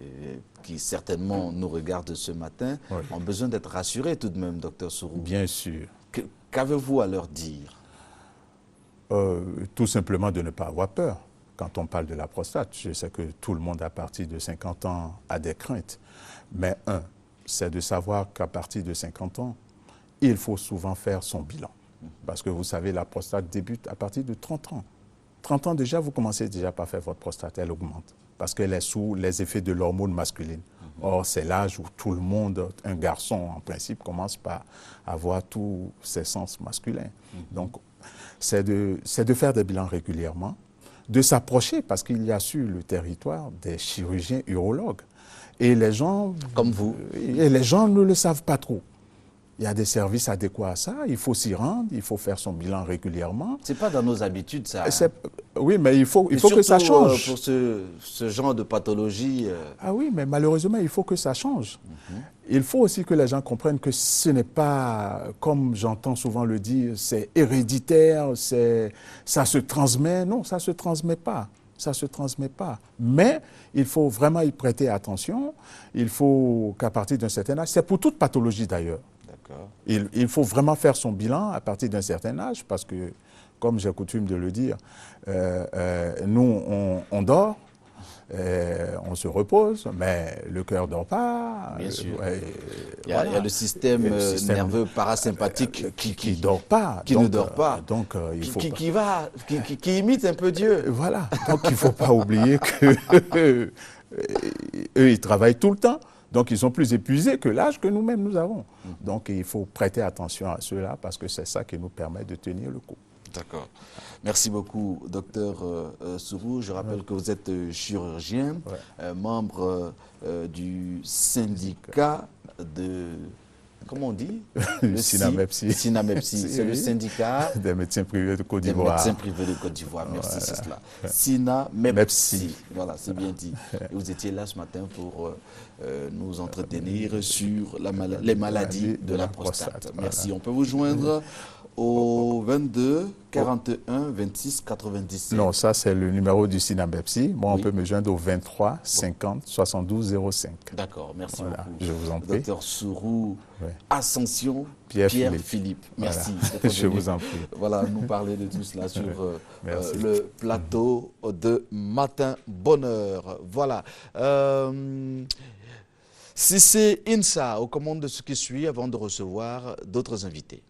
Speaker 1: certainement nous regardent ce matin ont besoin d'être rassurés tout de même, docteur Sourou.
Speaker 8: Bien sûr.
Speaker 1: Qu'avez-vous à leur dire?
Speaker 8: Tout simplement de ne pas avoir peur. Quand on parle de la prostate, je sais que tout le monde à partir de 50 ans a des craintes. Mais c'est de savoir qu'à partir de 50 ans, il faut souvent faire son bilan. Parce que vous savez, la prostate débute à partir de 30 ans. 30 ans déjà, vous commencez déjà par faire votre prostate, elle augmente. Parce qu'elle est sous les effets de l'hormone masculine. Or, c'est l'âge où tout le monde, un garçon en principe, commence par avoir tous ses sens masculins. Donc, c'est de faire des bilans régulièrement, de s'approcher, parce qu'il y a sur le territoire des chirurgiens urologues. Et les gens...
Speaker 1: Comme vous.
Speaker 8: Et les gens ne le savent pas trop. Il y a des services adéquats à ça, il faut s'y rendre, il faut faire son bilan régulièrement.
Speaker 1: Ce n'est pas dans nos habitudes, ça.
Speaker 8: Oui, mais il faut que ça change.
Speaker 1: Pour ce genre de pathologie.
Speaker 8: Ah oui, mais malheureusement, il faut que ça change. Il faut aussi que les gens comprennent que ce n'est pas, comme j'entends souvent le dire, c'est héréditaire, ça se transmet. Non, ça ne se transmet pas. Ça ne se transmet pas. Mais il faut vraiment y prêter attention. Il faut qu'à partir d'un certain âge, c'est pour toute pathologie d'ailleurs. Il faut vraiment faire son bilan à partir d'un certain âge parce que, comme j'ai coutume de le dire, nous, on dort, on se repose, mais le cœur ne dort pas.
Speaker 1: Bien sûr. Il y a le système nerveux parasympathique qui ne dort pas. Qui ne dort pas.
Speaker 8: Donc, il faut
Speaker 1: qui imite un peu Dieu.
Speaker 8: Voilà. Donc, il ne faut pas oublier qu'eux, ils travaillent tout le temps. Donc, ils sont plus épuisés que l'âge que nous-mêmes nous avons. Donc, il faut prêter attention à cela parce que c'est ça qui nous permet de tenir le coup.
Speaker 1: D'accord. Merci beaucoup, docteur Sourou. Je rappelle que vous êtes chirurgien, membre du syndicat de... Comment on dit?
Speaker 8: Le SINAMEPSI.
Speaker 1: SINAMEPSI, c'est le syndicat
Speaker 8: des médecins privés de Côte d'Ivoire.
Speaker 1: Des médecins privés de Côte d'Ivoire, merci, c'est cela. SINAMEPSI, voilà, c'est bien dit. Et vous étiez là ce matin pour nous entretenir sur les maladies de la prostate. Merci, on peut vous joindre au 22 41 26 97.
Speaker 8: Non, ça c'est le numéro du SINAMEPSI. Moi, on peut me joindre au 23 50 72 05.
Speaker 1: D'accord, merci beaucoup.
Speaker 8: Je vous en prie.
Speaker 1: Docteur Sourou, Ascension, Pierre-Philippe. Merci.
Speaker 8: Voilà. Je vous en prie.
Speaker 1: Voilà, nous parler de tout cela sur le plateau de Matin Bonheur. Voilà. C'est Insa aux commandes de ce qui suit avant de recevoir d'autres invités.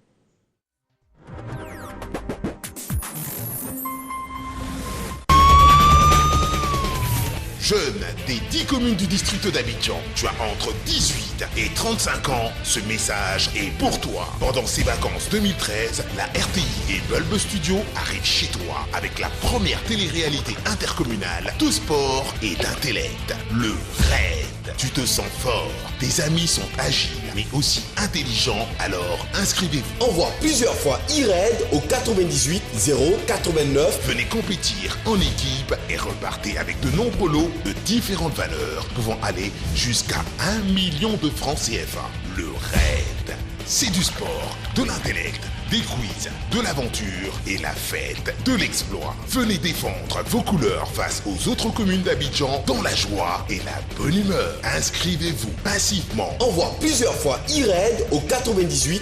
Speaker 9: jeune des 10 communes du district d'Abidjan, tu as entre 18 et 35 ans, ce message est pour toi. Pendant ces vacances 2013, la RTI et Bulb Studio arrivent chez toi avec la première télé-réalité intercommunale de sport et d'intellect, le RAID. Tu te sens fort, tes amis sont agiles mais aussi intelligents, alors inscrivez-vous.
Speaker 10: Envoie plusieurs fois e-RAID au 98 089.
Speaker 9: Venez compétir en équipe et repartez avec de nombreux lots de différentes valeurs pouvant aller jusqu'à 1 million de francs CFA. Le RAID, c'est du sport, de l'intellect, des quiz, de l'aventure et la fête de l'exploit. Venez défendre vos couleurs face aux autres communes d'Abidjan dans la joie et la bonne humeur. Inscrivez-vous massivement.
Speaker 10: Envoie plusieurs fois e-RAID au 98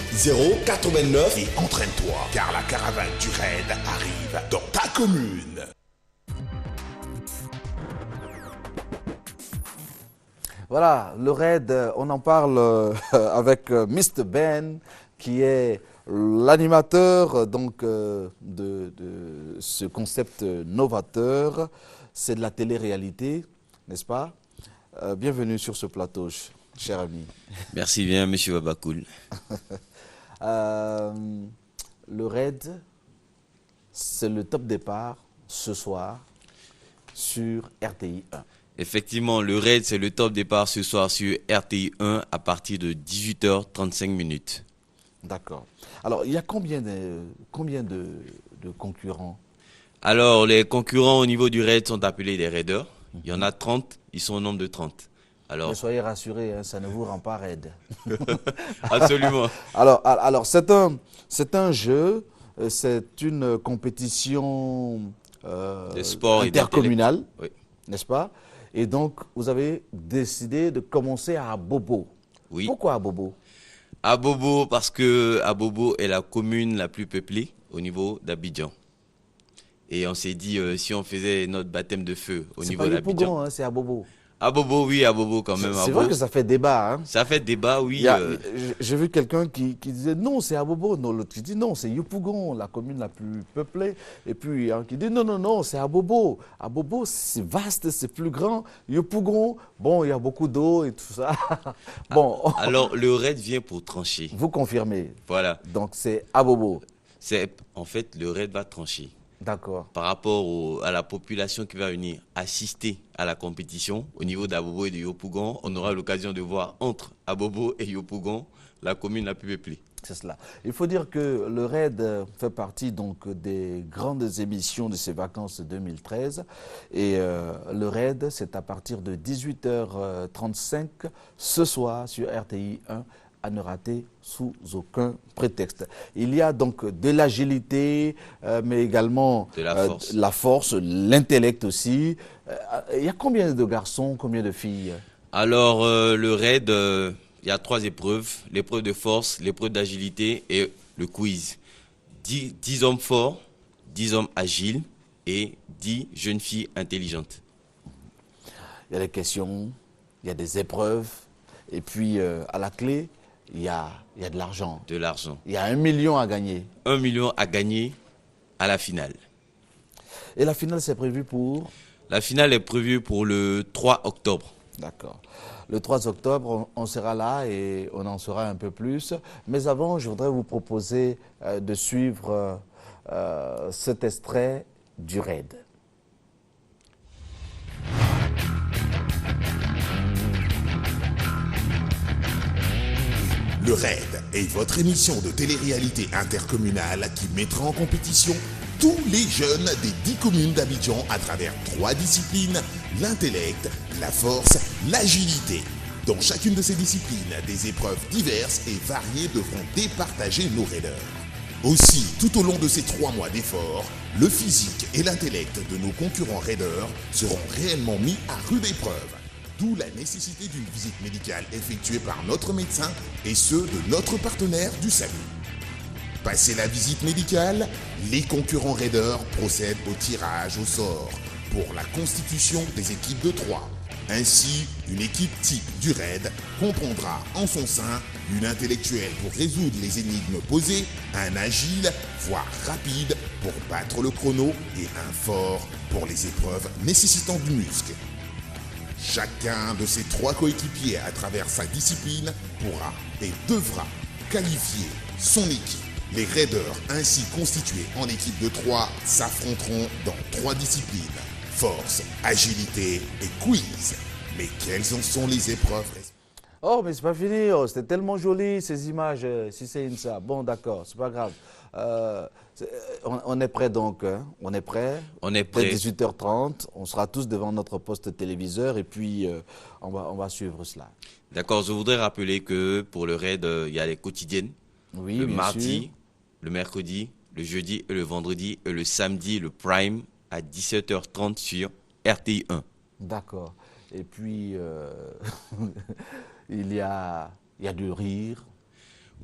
Speaker 10: 089
Speaker 9: et entraîne-toi car la caravane du RAID arrive dans ta commune.
Speaker 1: Voilà, le RAID, on en parle avec Mr. Ben, qui est l'animateur donc de ce concept novateur. C'est de la télé-réalité, n'est-ce pas? Bienvenue sur ce plateau, cher ami.
Speaker 11: Merci bien, monsieur Babakoul.
Speaker 1: Le RAID, c'est le top départ ce soir sur RTI 1.
Speaker 11: Effectivement, le RAID, c'est le top départ ce soir sur RTI 1 à partir de 18h35.
Speaker 1: D'accord. Alors, il y a combien de concurrents?
Speaker 11: Alors, les concurrents au niveau du RAID sont appelés des raiders. Il y en a 30, ils sont au nombre de 30. Alors...
Speaker 1: Mais soyez rassurés, hein, ça ne vous rend pas raide.
Speaker 11: Absolument.
Speaker 1: Alors c'est un jeu, c'est une compétition intercommunale,
Speaker 11: oui.
Speaker 1: N'est-ce pas? Et donc, vous avez décidé de commencer à Abobo.
Speaker 11: Oui.
Speaker 1: Pourquoi Abobo?
Speaker 11: Abobo, parce que Abobo est la commune la plus peuplée au niveau d'Abidjan. Et on s'est dit, si on faisait notre baptême de feu au niveau d'Abidjan...
Speaker 1: Hein, c'est Abobo.
Speaker 11: Abobo, oui, Abobo quand même.
Speaker 1: C'est vrai que ça fait débat. Hein.
Speaker 11: Ça fait débat, oui.
Speaker 1: J'ai vu quelqu'un qui disait non, c'est Abobo. Non, l'autre qui dit non, c'est Yopougon, la commune la plus peuplée. Et puis un qui dit non, c'est Abobo. Abobo, c'est vaste, c'est plus grand. Yopougon, bon, il y a beaucoup d'eau et tout ça. Bon.
Speaker 11: Alors, le RAID vient pour trancher.
Speaker 1: Vous confirmez.
Speaker 11: Voilà.
Speaker 1: Donc, c'est Abobo.
Speaker 11: En fait, le RAID va trancher.
Speaker 1: D'accord.
Speaker 11: Par rapport à la population qui va venir assister à la compétition, au niveau d'Abobo et de Yopougon, on aura l'occasion de voir entre Abobo et Yopougon la commune la plus peuplée.
Speaker 1: C'est cela. Il faut dire que le RAID fait partie donc des grandes émissions de ces vacances 2013. Et le RAID, c'est à partir de 18h35 ce soir sur RTI 1. À ne rater sous aucun prétexte. Il y a donc de l'agilité, mais également
Speaker 11: de
Speaker 1: la force, l'intellect aussi. Il y a combien de garçons, combien de filles?
Speaker 11: Alors, le RAID, il y a 3 épreuves. L'épreuve de force, l'épreuve d'agilité et le quiz. 10 hommes forts, 10 hommes agiles et 10 jeunes filles intelligentes.
Speaker 1: Il y a des questions, il y a des épreuves, et puis à la clé, il y a de l'argent.
Speaker 11: De l'argent.
Speaker 1: Il y a 1 million à gagner.
Speaker 11: 1 million à gagner à la finale.
Speaker 1: Et la finale, c'est prévu pour?
Speaker 11: La finale est prévue pour le 3 octobre.
Speaker 1: D'accord. Le 3 octobre, on sera là et on en saura un peu plus. Mais avant, je voudrais vous proposer de suivre cet extrait du RAID.
Speaker 9: Le RAID est votre émission de télé-réalité intercommunale qui mettra en compétition tous les jeunes des 10 communes d'Abidjan à travers 3 disciplines, l'intellect, la force, l'agilité. Dans chacune de ces disciplines, des épreuves diverses et variées devront départager nos raiders. Aussi, tout au long de ces 3 mois d'efforts, le physique et l'intellect de nos concurrents raiders seront réellement mis à rude épreuve. D'où la nécessité d'une visite médicale effectuée par notre médecin et ceux de notre partenaire du SAMU. Passé la visite médicale, les concurrents raiders procèdent au tirage au sort pour la constitution des équipes de 3. Ainsi, une équipe type du RAID comprendra en son sein une intellectuelle pour résoudre les énigmes posées, un agile, voire rapide pour battre le chrono et un fort pour les épreuves nécessitant du muscle. Chacun de ses 3 coéquipiers à travers sa discipline pourra et devra qualifier son équipe. Les raiders ainsi constitués en équipe de 3 s'affronteront dans 3 disciplines, force, agilité et quiz. Mais quelles en sont les épreuves?
Speaker 1: Oh, mais c'est pas fini. Oh, c'était tellement joli ces images, si c'est ça. Bon, d'accord, c'est pas grave. On est prêt donc, hein? On est prêt.
Speaker 11: On est prêt.
Speaker 1: Dès 18h30, on sera tous devant notre poste téléviseur et puis on va suivre cela.
Speaker 11: D'accord, je voudrais rappeler que pour le raid, il y a les quotidiennes.
Speaker 1: Oui,
Speaker 11: le
Speaker 1: bien
Speaker 11: mardi,
Speaker 1: sûr.
Speaker 11: le mercredi, le jeudi et le vendredi et le samedi, le prime à 17h30 sur RTI 1.
Speaker 1: D'accord. Et puis, il y a du rire,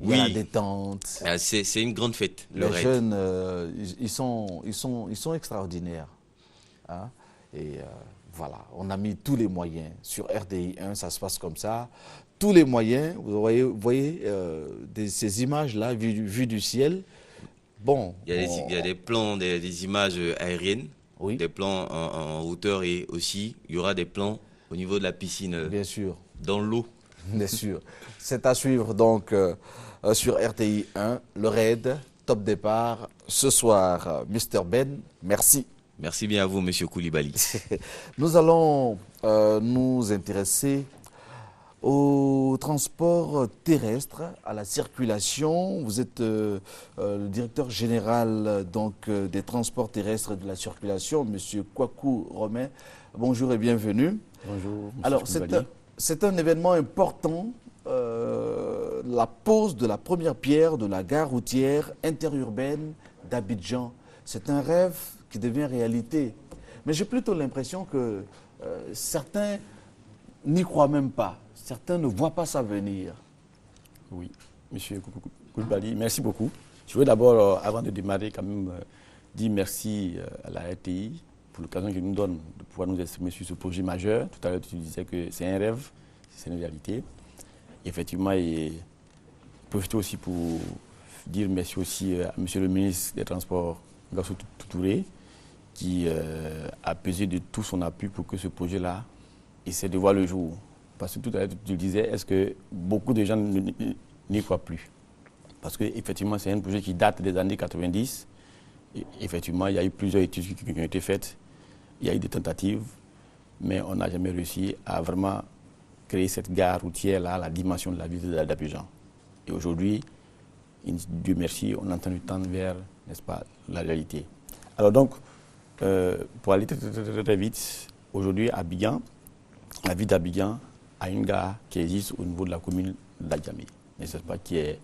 Speaker 1: il y a la détente.
Speaker 11: C'est une grande fête, le
Speaker 1: Les
Speaker 11: raid.
Speaker 1: jeunes, ils sont extraordinaires. Hein? Et voilà, on a mis tous les moyens. Sur RDI 1, ça se passe comme ça. Tous les moyens, vous voyez ces images-là, vues du ciel. Bon,
Speaker 11: Il y a des plans, des images aériennes,
Speaker 1: oui.
Speaker 11: des plans en hauteur et aussi, il y aura des plans au niveau de la piscine.
Speaker 1: Bien sûr.
Speaker 11: Dans l'eau.
Speaker 1: Bien sûr. C'est à suivre donc sur RTI 1, le raid, top départ ce soir. Mr. Ben, merci.
Speaker 11: Merci bien à vous, Monsieur Koulibaly.
Speaker 1: Nous allons nous intéresser au transport terrestre, à la circulation. Vous êtes le directeur général donc, des transports terrestres et de la circulation, Monsieur Kwaku Romain. Bonjour et bienvenue.
Speaker 12: Bonjour.
Speaker 1: Alors, c'est un événement important, la pose de la première pierre de la gare routière interurbaine d'Abidjan. C'est un rêve qui devient réalité. Mais j'ai plutôt l'impression que certains n'y croient même pas. Certains ne voient pas ça venir.
Speaker 12: Oui, Monsieur Koulibaly, merci beaucoup. Je veux d'abord, avant de démarrer, quand même dire merci à la RTI pour l'occasion qu'il nous donne de pouvoir nous exprimer sur ce projet majeur. Tout à l'heure, tu disais que c'est un rêve, c'est une réalité. Effectivement, et profiter aussi pour dire merci aussi à Monsieur le ministre des Transports, Gassou Touré, qui a pesé de tout son appui pour que ce projet-là essaie de voir le jour. Parce que tout à l'heure, tu le disais, est-ce que beaucoup de gens n'y croient plus? Parce qu'effectivement, c'est un projet qui date des années 90. Et effectivement, il y a eu plusieurs études qui ont été faites. Il y a eu des tentatives, mais on n'a jamais réussi à vraiment créer cette gare routière-là, la dimension de la ville d'Abidjan. Et aujourd'hui, Dieu merci, on est en train de tendre vers, n'est-ce pas, la réalité. Alors donc, pour aller très vite, aujourd'hui, Abidjan, la ville d'Abidjan a une gare qui existe au niveau de la commune d'Adjamé, n'est-ce pas, qui est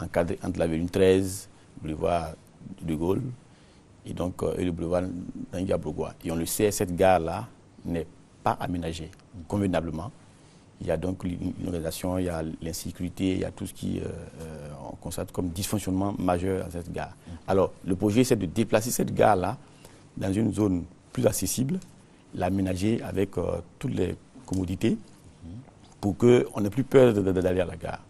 Speaker 12: encadrée entre l'avenue 13, le boulevard de Gaulle, et donc le boulevard d'Angia-Brogoua. Et on le sait, cette gare-là n'est pas aménagée convenablement. Il y a donc l'inondation, il y a l'insécurité, il y a tout ce qui on constate comme dysfonctionnement majeur à cette gare. Alors, le projet, c'est de déplacer cette gare-là dans une zone plus accessible, l'aménager avec toutes les commodités pour qu'on n'ait plus peur d'aller à la gare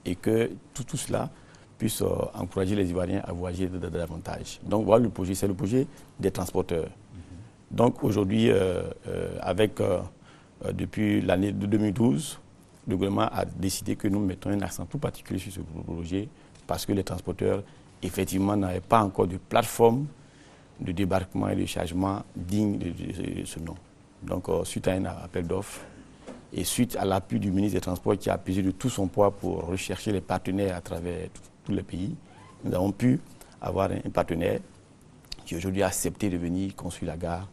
Speaker 12: et que tout cela puisse encourager les Ivoiriens à voyager davantage. Donc voilà le projet, c'est le projet des transporteurs. Donc aujourd'hui, depuis l'année de 2012, le gouvernement a décidé que nous mettons un accent tout particulier sur ce projet parce que les transporteurs, effectivement, n'avaient pas encore de plateforme de débarquement et de chargement digne de ce nom. Donc suite à un appel d'offres, et suite à l'appui du ministre des Transports qui a pesé de tout son poids pour rechercher les partenaires à travers tous les pays, nous avons pu avoir un partenaire qui aujourd'hui a accepté de venir construire la gare,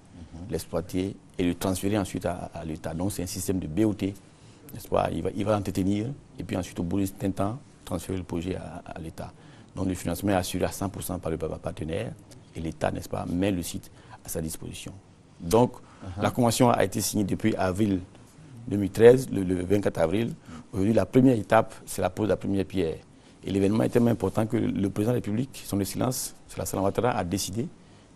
Speaker 12: l'exploiter et le transférer ensuite à l'État. Donc c'est un système de BOT, n'est-ce pas? Il va l'entretenir et puis ensuite au bout d'un temps, transférer le projet à l'État. Donc le financement est assuré à 100% par le partenaire et l'État, n'est-ce pas, met le site à sa disposition. Donc la convention a été signée depuis avril 2013, le 24 avril. Aujourd'hui, la première étape, c'est la pose de la première pierre. Et l'événement est tellement important que le président de la République, son Excellence, Alassane Ouattara, a décidé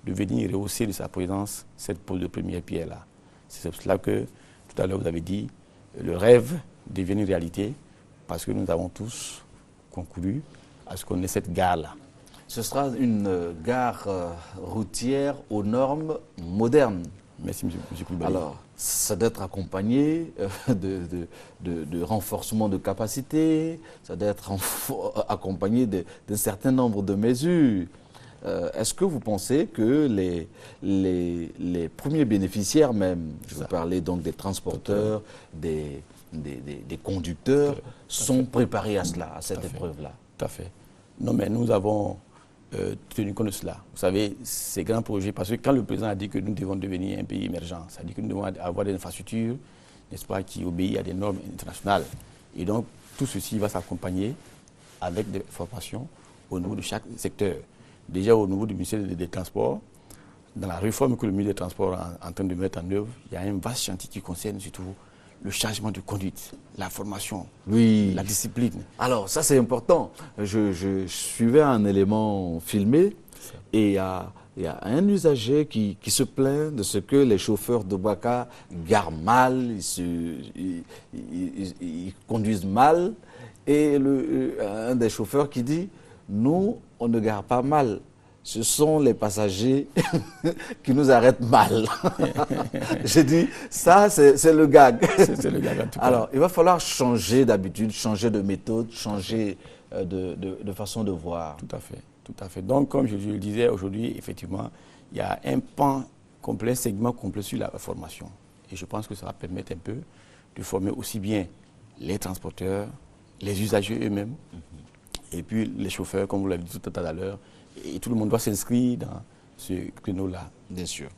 Speaker 12: de venir rehausser de sa présence cette pose de première pierre-là. C'est pour cela que, tout à l'heure, vous avez dit, le rêve devient une réalité parce que nous avons tous concouru à ce qu'on ait cette gare-là.
Speaker 1: Ce sera une gare routière aux normes modernes.
Speaker 12: Merci, M. Koulibaly.
Speaker 1: Alors, ça doit être accompagné de renforcement de capacité, ça doit être accompagné d'un certain nombre de mesures. Est-ce que vous pensez que les premiers bénéficiaires même, je veux parler donc des transporteurs, des conducteurs, sont préparés à cela, à cette épreuve-là?
Speaker 12: Tout à fait. Non, mais nous avons tenu compte de cela. Vous savez, ces grands projets, parce que quand le président a dit que nous devons devenir un pays émergent, ça dit que nous devons avoir des infrastructures, n'est-ce pas, qui obéissent à des normes internationales. Et donc, tout ceci va s'accompagner avec des formations au niveau de chaque secteur. Déjà au niveau du ministère des Transports, dans la réforme que le ministère des Transports est en train de mettre en œuvre, il y a un vaste chantier qui concerne surtout le changement de conduite, la formation, la discipline.
Speaker 1: Alors, ça c'est important. Je suivais un élément filmé et il y a un usager qui se plaint de ce que les chauffeurs de Bouaka garent mal, ils conduisent mal. Et un des chauffeurs qui dit, nous, on ne gare pas mal. Ce sont les passagers qui nous arrêtent mal. J'ai dit, ça, c'est le gag.
Speaker 12: C'est le gag en tout cas.
Speaker 1: Alors, il va falloir changer d'habitude, changer de méthode, changer de façon de voir.
Speaker 12: Tout à fait, tout à fait. Donc, comme je le disais aujourd'hui, effectivement, il y a un pan complet, un segment complet sur la formation. Et je pense que ça va permettre un peu de former aussi bien les transporteurs, les usagers eux-mêmes, et puis les chauffeurs, comme vous l'avez dit tout à l'heure. Et tout le monde doit s'inscrire dans ce créneau-là.
Speaker 1: Bien sûr.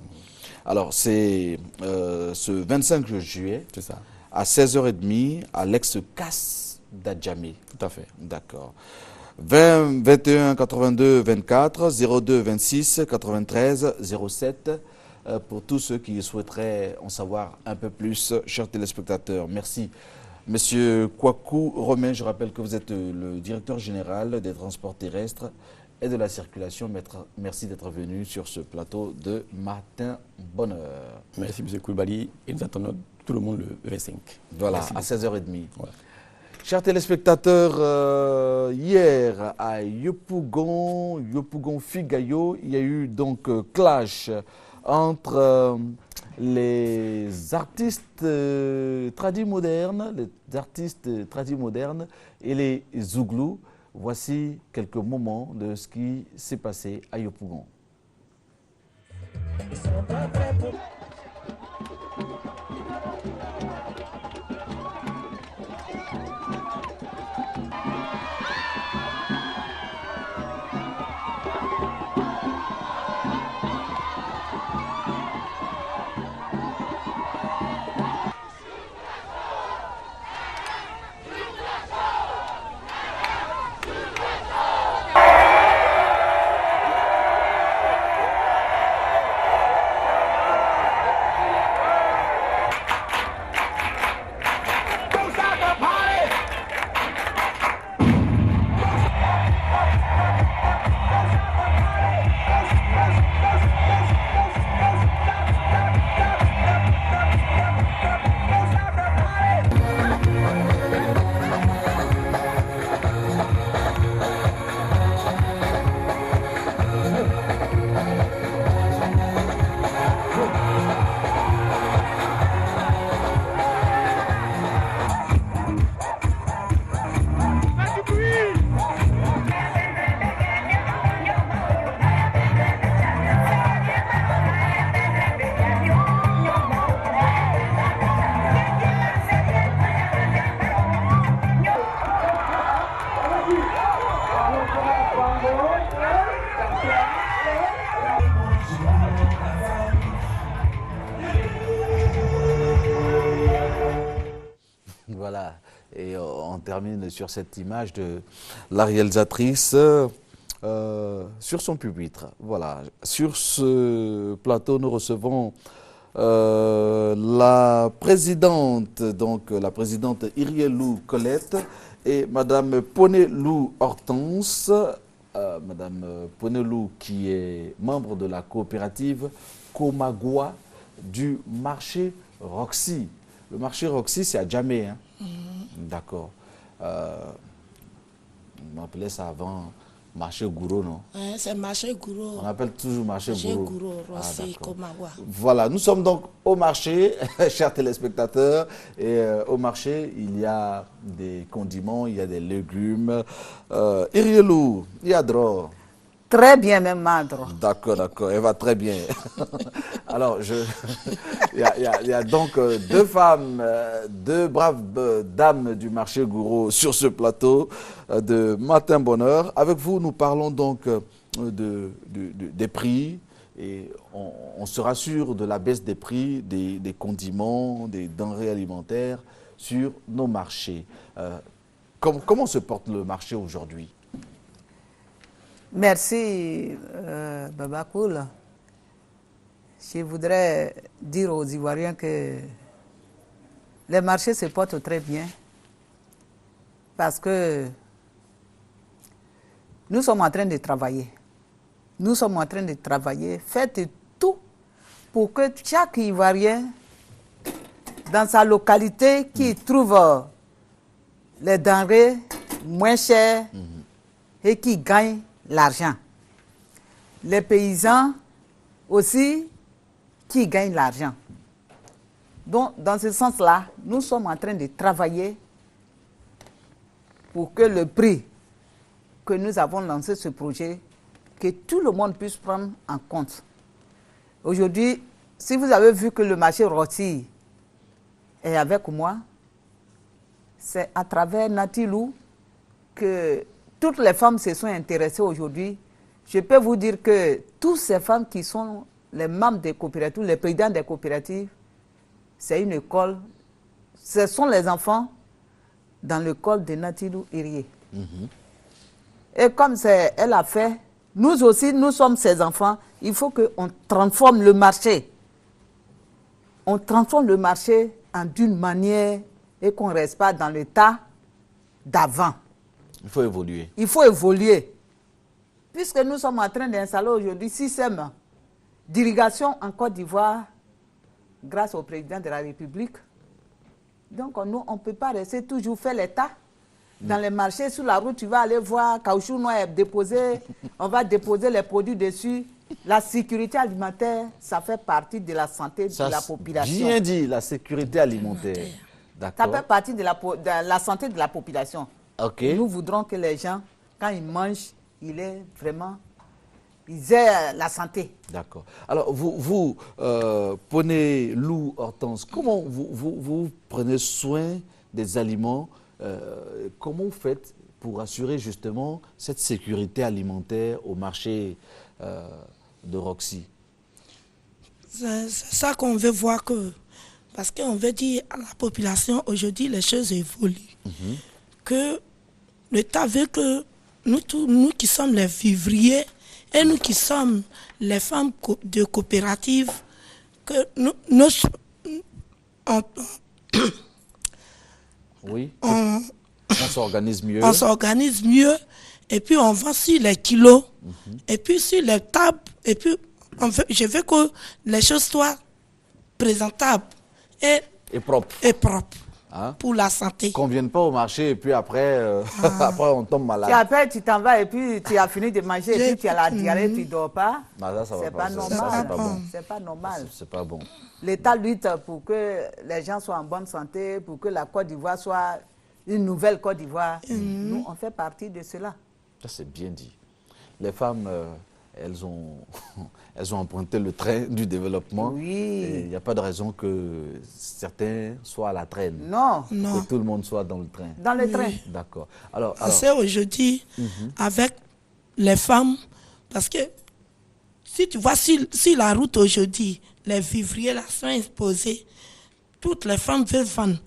Speaker 1: Alors, c'est ce 25 juillet,
Speaker 12: ça,
Speaker 1: à 16h30, à l'ex-CAS d'Adjamé.
Speaker 12: Tout à fait.
Speaker 1: D'accord. 20 21 82 24 02 26 93 07 pour tous ceux qui souhaiteraient en savoir un peu plus, chers téléspectateurs. Merci. Monsieur Kwaku Romain, je rappelle que vous êtes le directeur général des transports terrestres et de la circulation. Merci d'être venu sur ce plateau de Matin Bonheur.
Speaker 12: Merci, M. Koulibaly. Et nous attendons tout le monde le 25.
Speaker 1: Voilà,
Speaker 12: merci
Speaker 1: à 16h30. Ouais. Chers téléspectateurs, hier à Yopougon Figayo, il y a eu donc clash entre les artistes tradis modernes, et les Zouglous. Voici quelques moments de ce qui s'est passé à Yopougon. Voilà, et on termine sur cette image de la réalisatrice sur son pupitre. Voilà, sur ce plateau, nous recevons la présidente Irielou Colette et Madame Ponelou Hortense. Madame Ponelou qui est membre de la coopérative Komagua du marché Roxy. Le marché Roxy, c'est à Djamé, hein? D'accord. On appelait ça avant Marché Gouro, non?
Speaker 13: C'est marché Gouro.
Speaker 1: On appelle toujours marché Gouro.
Speaker 13: Gouro, Rossi, Komawa.
Speaker 1: Voilà, nous sommes donc au marché, chers téléspectateurs. Et au marché, il y a des condiments, il y a des légumes. Irielou, Yadro.
Speaker 14: Très bien, même Madro.
Speaker 1: D'accord, elle va très bien. Alors, il y a donc deux femmes, deux braves dames du marché Gouro sur ce plateau de Matin Bonheur. Avec vous, nous parlons donc des prix et on se rassure de la baisse des prix des condiments, des denrées alimentaires sur nos marchés. Comment se porte le marché aujourd'hui?
Speaker 14: Merci, Baba Koul. Je voudrais dire aux Ivoiriens que les marchés se portent très bien parce que nous sommes en train de travailler. Nous sommes en train de travailler. Faites tout pour que chaque Ivoirien, dans sa localité, qui trouve les denrées moins chères et qui gagne l'argent. Les paysans aussi qui gagnent l'argent. Donc, dans ce sens-là, nous sommes en train de travailler pour que le prix que nous avons lancé ce projet, que tout le monde puisse prendre en compte. Aujourd'hui, si vous avez vu que le marché Rossi est avec moi, c'est à travers Natilou que toutes les femmes se sont intéressées aujourd'hui. Je peux vous dire que toutes ces femmes qui sont les membres des coopératives, les présidents des coopératives, c'est une école. Ce sont les enfants dans l'école de Natilou Irié. Et comme elle a fait, nous aussi, nous sommes ses enfants. Il faut qu'on transforme le marché. On transforme le marché d'une manière et qu'on ne reste pas dans l'état d'avant.
Speaker 1: Il faut évoluer.
Speaker 14: Il faut évoluer. Puisque nous sommes en train d'installer aujourd'hui système d'irrigation en Côte d'Ivoire grâce au président de la République. Donc nous, on ne peut pas rester toujours faire l'état. Dans les marchés, sur la route, tu vas aller voir caoutchouc noir déposé, on va déposer les produits dessus. La sécurité alimentaire, ça fait partie de la santé de la population.
Speaker 1: Bien dit, la sécurité alimentaire.
Speaker 14: Ça fait partie de la santé de la population.
Speaker 1: Okay.
Speaker 14: Nous voudrons que les gens, quand ils mangent, ils aient la santé.
Speaker 1: D'accord. Alors, vous prenez Lou Hortense, comment vous prenez soin des aliments? Comment vous faites pour assurer justement cette sécurité alimentaire au marché de Roxy?
Speaker 13: C'est ça qu'on veut voir parce qu'on veut dire à la population, aujourd'hui les choses évoluent. Que l'État veut que nous qui sommes les vivriers et nous qui sommes les femmes de coopératives, que
Speaker 1: on s'organise mieux.
Speaker 13: On s'organise mieux et puis on vend sur les kilos et puis sur les tables et puis je veux que les choses soient présentables et
Speaker 1: propres.
Speaker 13: Pour la santé.
Speaker 1: Qu'on ne vienne pas au marché et puis après, après on tombe malade.
Speaker 14: Et après, tu t'en vas et puis tu as fini de manger et puis tu as la diarrhée, tu ne dors pas. C'est pas normal. C'est pas normal.
Speaker 1: C'est pas bon.
Speaker 14: L'État lutte pour que les gens soient en bonne santé, pour que la Côte d'Ivoire soit une nouvelle Côte d'Ivoire. Nous, on fait partie de cela.
Speaker 1: Ça, c'est bien dit. Les femmes, elles ont emprunté le train du développement.
Speaker 14: Oui.
Speaker 1: Il n'y a pas de raison que certains soient à la traîne.
Speaker 14: Non.
Speaker 1: Que tout le monde soit dans le train.
Speaker 14: Dans le train.
Speaker 1: D'accord. Alors,
Speaker 13: c'est aujourd'hui avec les femmes, parce que si tu vois sur la route aujourd'hui, les vivriers là sont exposés, toutes les femmes veulent vendre.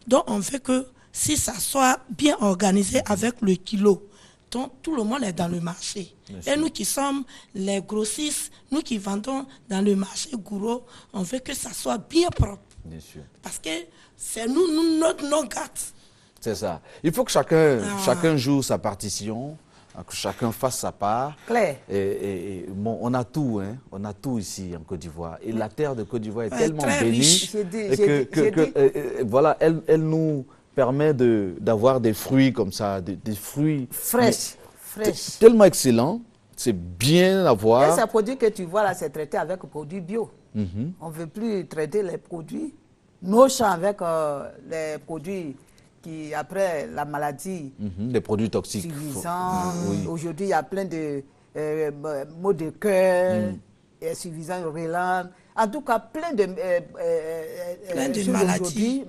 Speaker 13: Donc on veut que si ça soit bien organisé avec le kilo, donc tout le monde est dans le marché. Et nous qui sommes les grossistes, nous qui vendons dans le marché Gouro, on veut que ça soit bien propre.
Speaker 1: Bien sûr.
Speaker 13: Parce que c'est notre non-gâte.
Speaker 1: C'est ça. Il faut que chacun joue sa partition, que chacun fasse sa part.
Speaker 14: Claire.
Speaker 1: Et bon, on a tout, hein. On a tout ici en Côte d'Ivoire. Et la terre de Côte d'Ivoire est tellement bénie voilà, elle nous permet d'avoir des fruits comme ça, des fruits
Speaker 14: fraîches. fraîche.
Speaker 1: Tellement excellent. C'est bien à voir.
Speaker 14: Et ces produits que tu vois là, c'est traité avec produits bio. On ne veut plus traiter les produits, nos champs avec les produits qui, après la maladie,
Speaker 1: les produits toxiques.
Speaker 14: Suffisant. Oui. Aujourd'hui, il y a plein de maux de cœur, insuffisant urinaire. En tout cas, plein de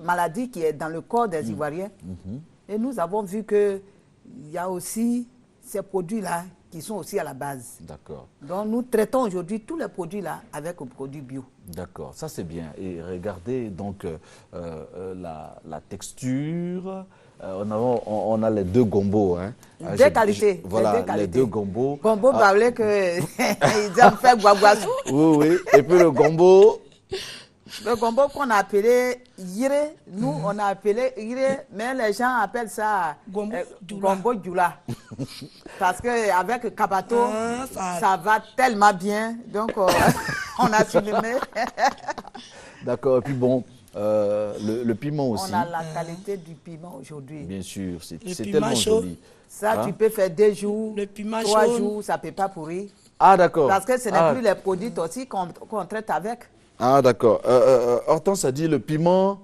Speaker 14: maladies qui est dans le corps des Ivoiriens. Et nous avons vu qu'il y a aussi ces produits-là qui sont aussi à la base.
Speaker 1: D'accord.
Speaker 14: Donc, nous traitons aujourd'hui tous les produits-là avec un produit bio.
Speaker 1: D'accord, ça c'est bien. Et regardez donc la texture. On a les deux gombos. Hein.
Speaker 14: Deux qualités.
Speaker 1: Voilà, les deux gombos.
Speaker 14: Gombo parlait qu'ils aiment faire guaguasou.
Speaker 1: Oui. Et puis le gombo.
Speaker 14: Le gombo qu'on a appelé yire, nous on a appelé yire, mais les gens appellent ça gombo djoula. Parce qu'avec Kabato, ça va tellement bien. Donc on a filmé.
Speaker 1: D'accord, et puis bon, le piment aussi.
Speaker 14: On a la qualité du piment aujourd'hui.
Speaker 1: Bien sûr, c'est tellement joli.
Speaker 14: Ça, tu peux faire 2 jours, 3 jours, ça ne peut pas pourrir.
Speaker 1: Ah d'accord.
Speaker 14: Parce que ce n'est plus les produits toxiques qu'on traite avec.
Speaker 1: Ah d'accord. Hortense a dit le piment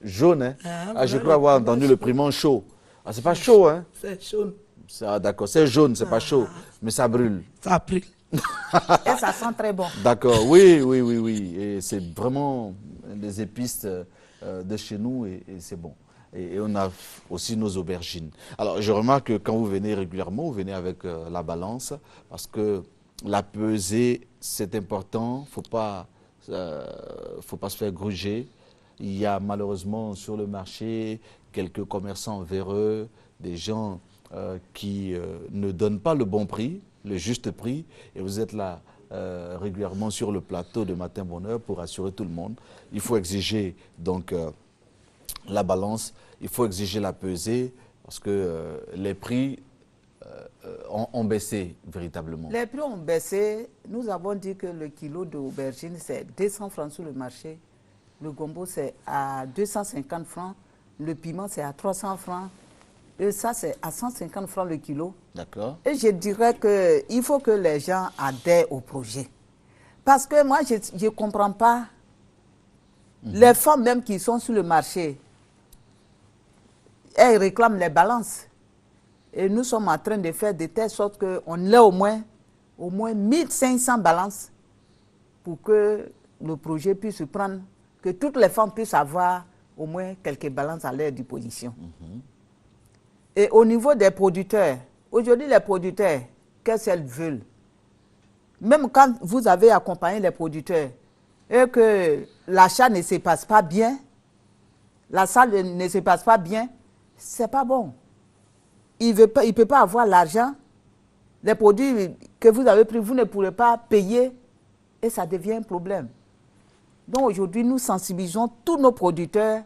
Speaker 1: jaune. Hein. Je crois avoir entendu le piment chaud. Ah, c'est pas chaud, hein?
Speaker 13: C'est chaud.
Speaker 1: Ah, d'accord, c'est jaune, c'est pas chaud, mais ça brûle.
Speaker 13: Ça brûle.
Speaker 14: Et ça sent très bon.
Speaker 1: D'accord, oui. Et c'est vraiment des épices de chez nous et c'est bon. Et on a aussi nos aubergines. Alors, je remarque que quand vous venez régulièrement, vous venez avec la balance parce que la pesée, c'est important. Faut pas se faire gruger. Il y a malheureusement sur le marché quelques commerçants véreux, des gens qui ne donnent pas le bon prix, le juste prix, et vous êtes là régulièrement sur le plateau de Matin Bonheur pour assurer tout le monde. Il faut exiger donc la balance, il faut exiger la pesée, parce que les prix ont baissé véritablement.
Speaker 14: Les prix ont baissé. Nous avons dit que le kilo d'aubergine, c'est 200 francs sur le marché. Le gombo, c'est à 250 francs. Le piment, c'est à 300 francs. Et ça, c'est à 150 francs le kilo.
Speaker 1: D'accord.
Speaker 14: Et je dirais qu'il faut que les gens adhèrent au projet. Parce que moi, je ne comprends pas. Les femmes même qui sont sur le marché, elles réclament les balances. Et nous sommes en train de faire de telle sorte qu'on ait au moins 1500 balances pour que le projet puisse se prendre, que toutes les femmes puissent avoir au moins quelques balances à leur disposition. Et au niveau des producteurs, aujourd'hui les producteurs, qu'est-ce qu'elles veulent? Même quand vous avez accompagné les producteurs et que l'achat ne se passe pas bien, l'achat ne se passe pas bien, c'est pas bon. Il ne peut pas avoir l'argent. Les produits que vous avez pris, vous ne pourrez pas payer et ça devient un problème. Donc aujourd'hui, nous sensibilisons tous nos producteurs.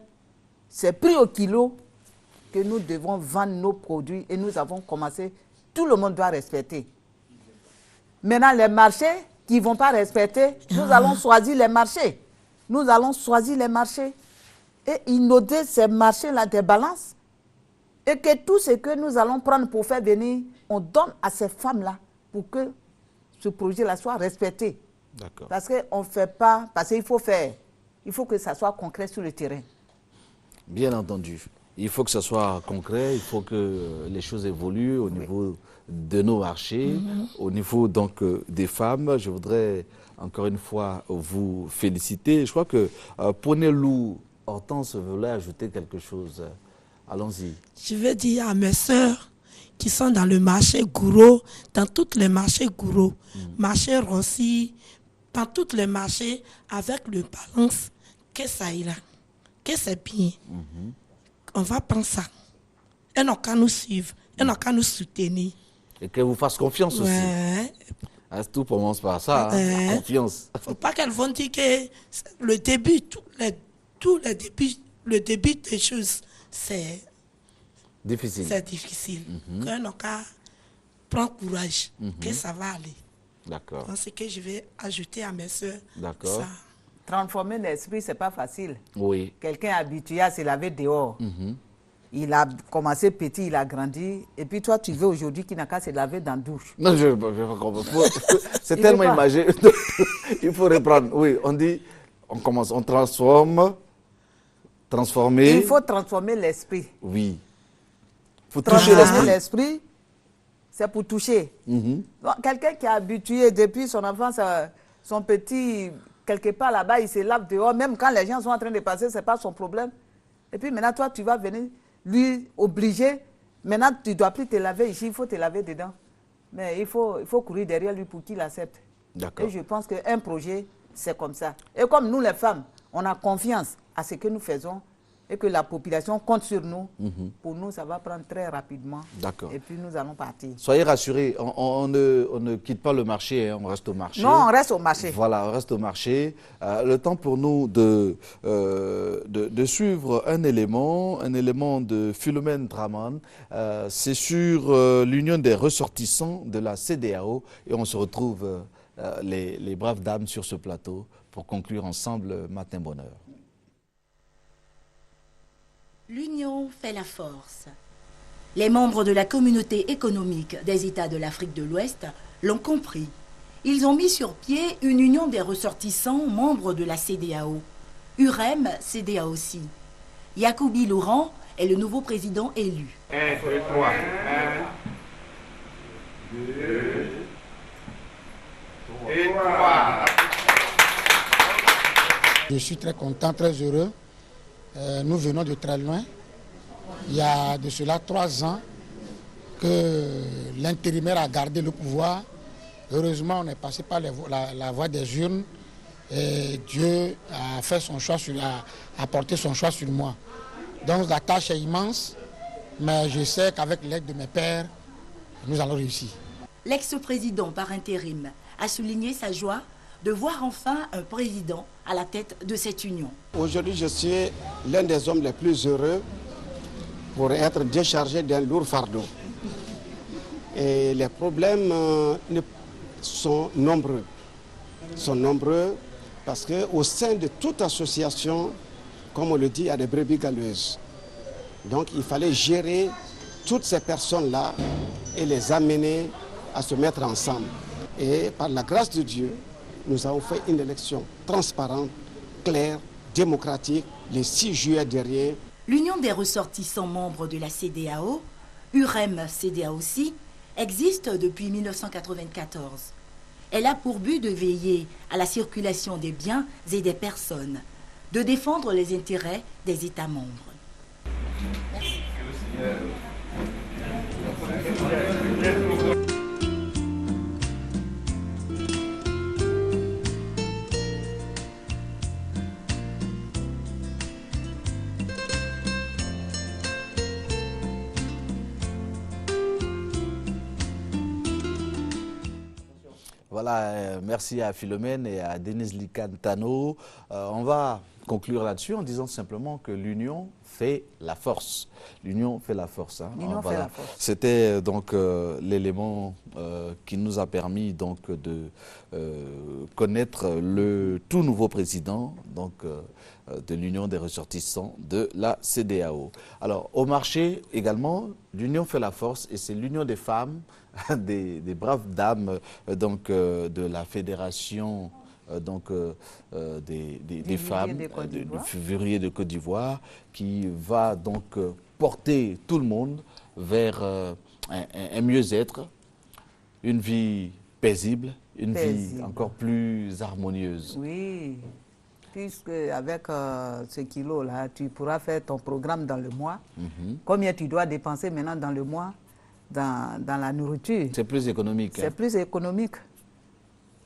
Speaker 14: C'est prix au kilo que nous devons vendre nos produits et nous avons commencé. Tout le monde doit respecter. Maintenant, les marchés qui ne vont pas respecter, nous allons choisir les marchés. Nous allons choisir les marchés et inonder ces marchés-là des balances. Et que tout ce que nous allons prendre pour faire venir, on donne à ces femmes-là pour que ce projet-là soit respecté.
Speaker 1: D'accord.
Speaker 14: Parce qu'on ne fait pas, parce qu'il faut faire, il faut que ça soit concret sur le terrain.
Speaker 1: Bien entendu. Il faut que ça soit concret, il faut que les choses évoluent au niveau de nos marchés, au niveau donc des femmes. Je voudrais encore une fois vous féliciter. Je crois que Ponelou, Hortense voulait ajouter quelque chose. Allons-y.
Speaker 13: Je veux dire à mes sœurs qui sont dans le marché Gouro, dans tous les marchés Gouro, marché Rossi, dans tous les marchés, avec le balance, que ça ira, que c'est bien. On va prendre ça. Elles n'ont qu'à nous suivre, elles n'ont qu'à nous soutenir.
Speaker 1: Et qu'elles vous fassent confiance aussi. Tout commence par ça, confiance.
Speaker 13: Il ne faut pas qu'elles vont dire que le début, le début des choses, c'est
Speaker 1: difficile.
Speaker 13: C'est difficile. Elles n'ont qu'à prendre courage, que ça va aller.
Speaker 1: D'accord.
Speaker 13: C'est ce que je vais ajouter à mes soeurs.
Speaker 1: D'accord.
Speaker 14: Transformer l'esprit, ce n'est pas facile.
Speaker 1: Oui.
Speaker 14: Quelqu'un est habitué à se laver dehors. Il a commencé petit, il a grandi. Et puis toi, tu veux aujourd'hui qu'il n'a qu'à se laver dans la douche.
Speaker 1: Non, je comprends. C'est tellement imagé. Il faut reprendre. Oui, on dit, on commence, on transforme, transformer.
Speaker 14: Il faut transformer l'esprit.
Speaker 1: Oui. Il faut toucher
Speaker 14: l'esprit. C'est pour toucher. Quelqu'un qui est habitué depuis son enfance, son petit, quelque part là-bas, il se lave dehors. Même quand les gens sont en train de passer, ce n'est pas son problème. Et puis maintenant, toi, tu vas venir lui obliger. Maintenant, tu ne dois plus te laver ici, il faut te laver dedans. Mais il faut courir derrière lui pour qu'il accepte. Et je pense qu'un projet, c'est comme ça. Et comme nous, les femmes, on a confiance à ce que nous faisons et que la population compte sur nous, pour nous, ça va prendre très rapidement. Et puis, nous allons partir.
Speaker 1: Soyez rassurés, on ne quitte pas le marché, hein, on reste au marché.
Speaker 14: Non, on reste au marché.
Speaker 1: Voilà, on reste au marché. Le temps pour nous de suivre un élément de Philomène Draman. C'est sur l'union des ressortissants de la CEDEAO. Et on se retrouve, les braves dames, sur ce plateau pour conclure ensemble Matin Bonheur.
Speaker 15: L'union fait la force. Les membres de la communauté économique des États de l'Afrique de l'Ouest l'ont compris. Ils ont mis sur pied une union des ressortissants membres de la CEDEAO. UREM CEDEAO aussi. Yacoubi Laurent est le nouveau président élu.
Speaker 16: 1, 2, 3. 1, 2, et 3.
Speaker 17: Je suis très content, très heureux. Nous venons de très loin. Il y a de cela 3 ans que l'intérimaire a gardé le pouvoir. Heureusement, on est passé par la voie des urnes et Dieu a fait son choix a porté son choix sur moi. Donc la tâche est immense, mais je sais qu'avec l'aide de mes pères, nous allons réussir.
Speaker 15: L'ex-président par intérim a souligné sa joie de voir enfin un président à la tête de cette union.
Speaker 18: Aujourd'hui, je suis l'un des hommes les plus heureux pour être déchargé d'un lourd fardeau. Et les problèmes sont nombreux. Parce qu'au sein de toute association, comme on le dit, il y a des brebis galeuses. Donc il fallait gérer toutes ces personnes-là et les amener à se mettre ensemble. Et par la grâce de Dieu, nous avons fait une élection transparente, claire, démocratique, le 6 juillet dernier.
Speaker 15: L'Union des ressortissants membres de la CEDEAO, UREM CEDEAO aussi, existe depuis 1994. Elle a pour but de veiller à la circulation des biens et des personnes, de défendre les intérêts des États membres. Merci.
Speaker 1: Voilà, merci à Philomène et à Denise Licantano. On va conclure là-dessus en disant simplement que l'union fait la force. L'union fait la force. Hein. Voilà. C'était donc l'élément qui nous a permis donc de connaître le tout nouveau président donc, de l'Union des ressortissants de la CEDEAO. Alors, au marché également, l'union fait la force et c'est l'union des femmes, des braves dames donc, de la fédération donc, des femmes du février de Côte d'Ivoire qui va donc porter tout le monde vers un mieux-être, une vie paisible, une vie encore plus harmonieuse.
Speaker 14: Oui, puisque avec ce kilo-là, tu pourras faire ton programme dans le mois. Combien tu dois dépenser maintenant dans le mois dans la nourriture?
Speaker 1: C'est plus économique.
Speaker 14: C'est plus économique.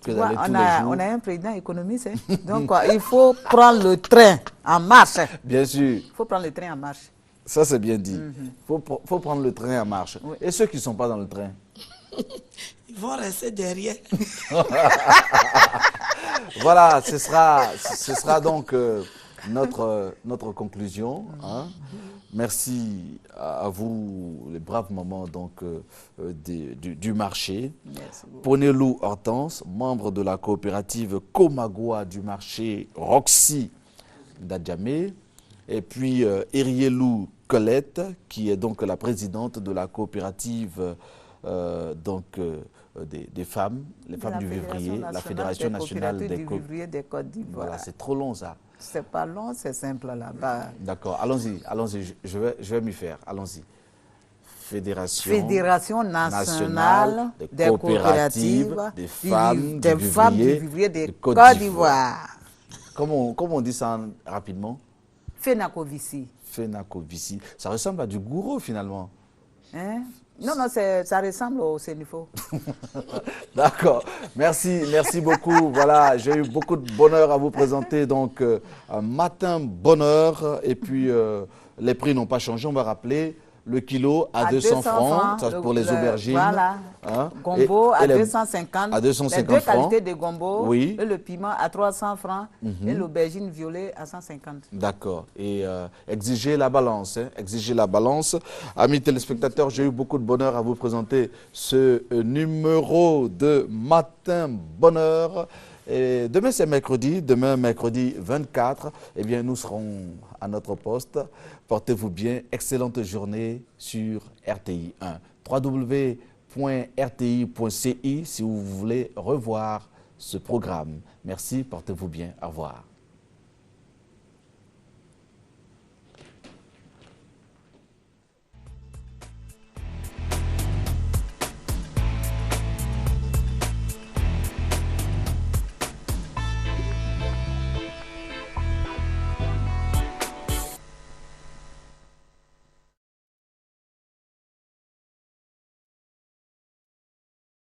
Speaker 1: Que
Speaker 14: on a un président économiste, hein? Donc il faut prendre le train en marche.
Speaker 1: Bien sûr.
Speaker 14: Il faut prendre le train en marche.
Speaker 1: Ça, c'est bien dit. Il faut prendre le train en marche. Oui. Et ceux qui ne sont pas dans le train?
Speaker 13: Ils vont rester derrière.
Speaker 1: Voilà, ce sera donc notre conclusion. Hein. Merci à vous, les braves mamans donc, du marché. Ponelou Hortense, membre de la coopérative Komagua du marché Roxy d'Adjamé. Et puis Erielou Colette, qui est donc la présidente de la coopérative des femmes, les femmes du vivrier, la Fédération nationale des
Speaker 14: vivriers de Côte d'Ivoire.
Speaker 1: Voilà, c'est trop long ça.
Speaker 14: C'est pas long, c'est simple là-bas.
Speaker 1: D'accord, allons-y, je vais m'y faire, allons-y.
Speaker 14: Fédération nationale des coopératives
Speaker 1: des femmes du
Speaker 14: vivrier de Côte d'Ivoire.
Speaker 1: Comment on dit ça rapidement?
Speaker 14: FENACOVICI.
Speaker 1: FENACOVICI. Ça ressemble à du gourou finalement.
Speaker 14: Hein? Non, ça ressemble au Sénifo.
Speaker 1: D'accord. Merci beaucoup. Voilà, j'ai eu beaucoup de bonheur à vous présenter. Donc, un matin bonheur. Et puis, les prix n'ont pas changé. On va rappeler le kilo à 200 francs, ça, pour les aubergines.
Speaker 14: Voilà.
Speaker 1: Hein?
Speaker 14: Gombo à 250.
Speaker 1: À 250
Speaker 14: les deux
Speaker 1: francs.
Speaker 14: qualités de gombo.
Speaker 1: Oui.
Speaker 14: Et le piment à 300 francs. Et l'aubergine violet à 150.
Speaker 1: D'accord. Et exigez la balance. Hein? Exigez la balance. Amis téléspectateurs, j'ai eu beaucoup de bonheur à vous présenter ce numéro de Matin Bonheur. Et demain, c'est mercredi. Demain, mercredi 24, eh bien, nous serons à notre poste. Portez-vous bien. Excellente journée sur RTI 1. www.rti.ci si vous voulez revoir ce programme. Merci, portez-vous bien. Au revoir.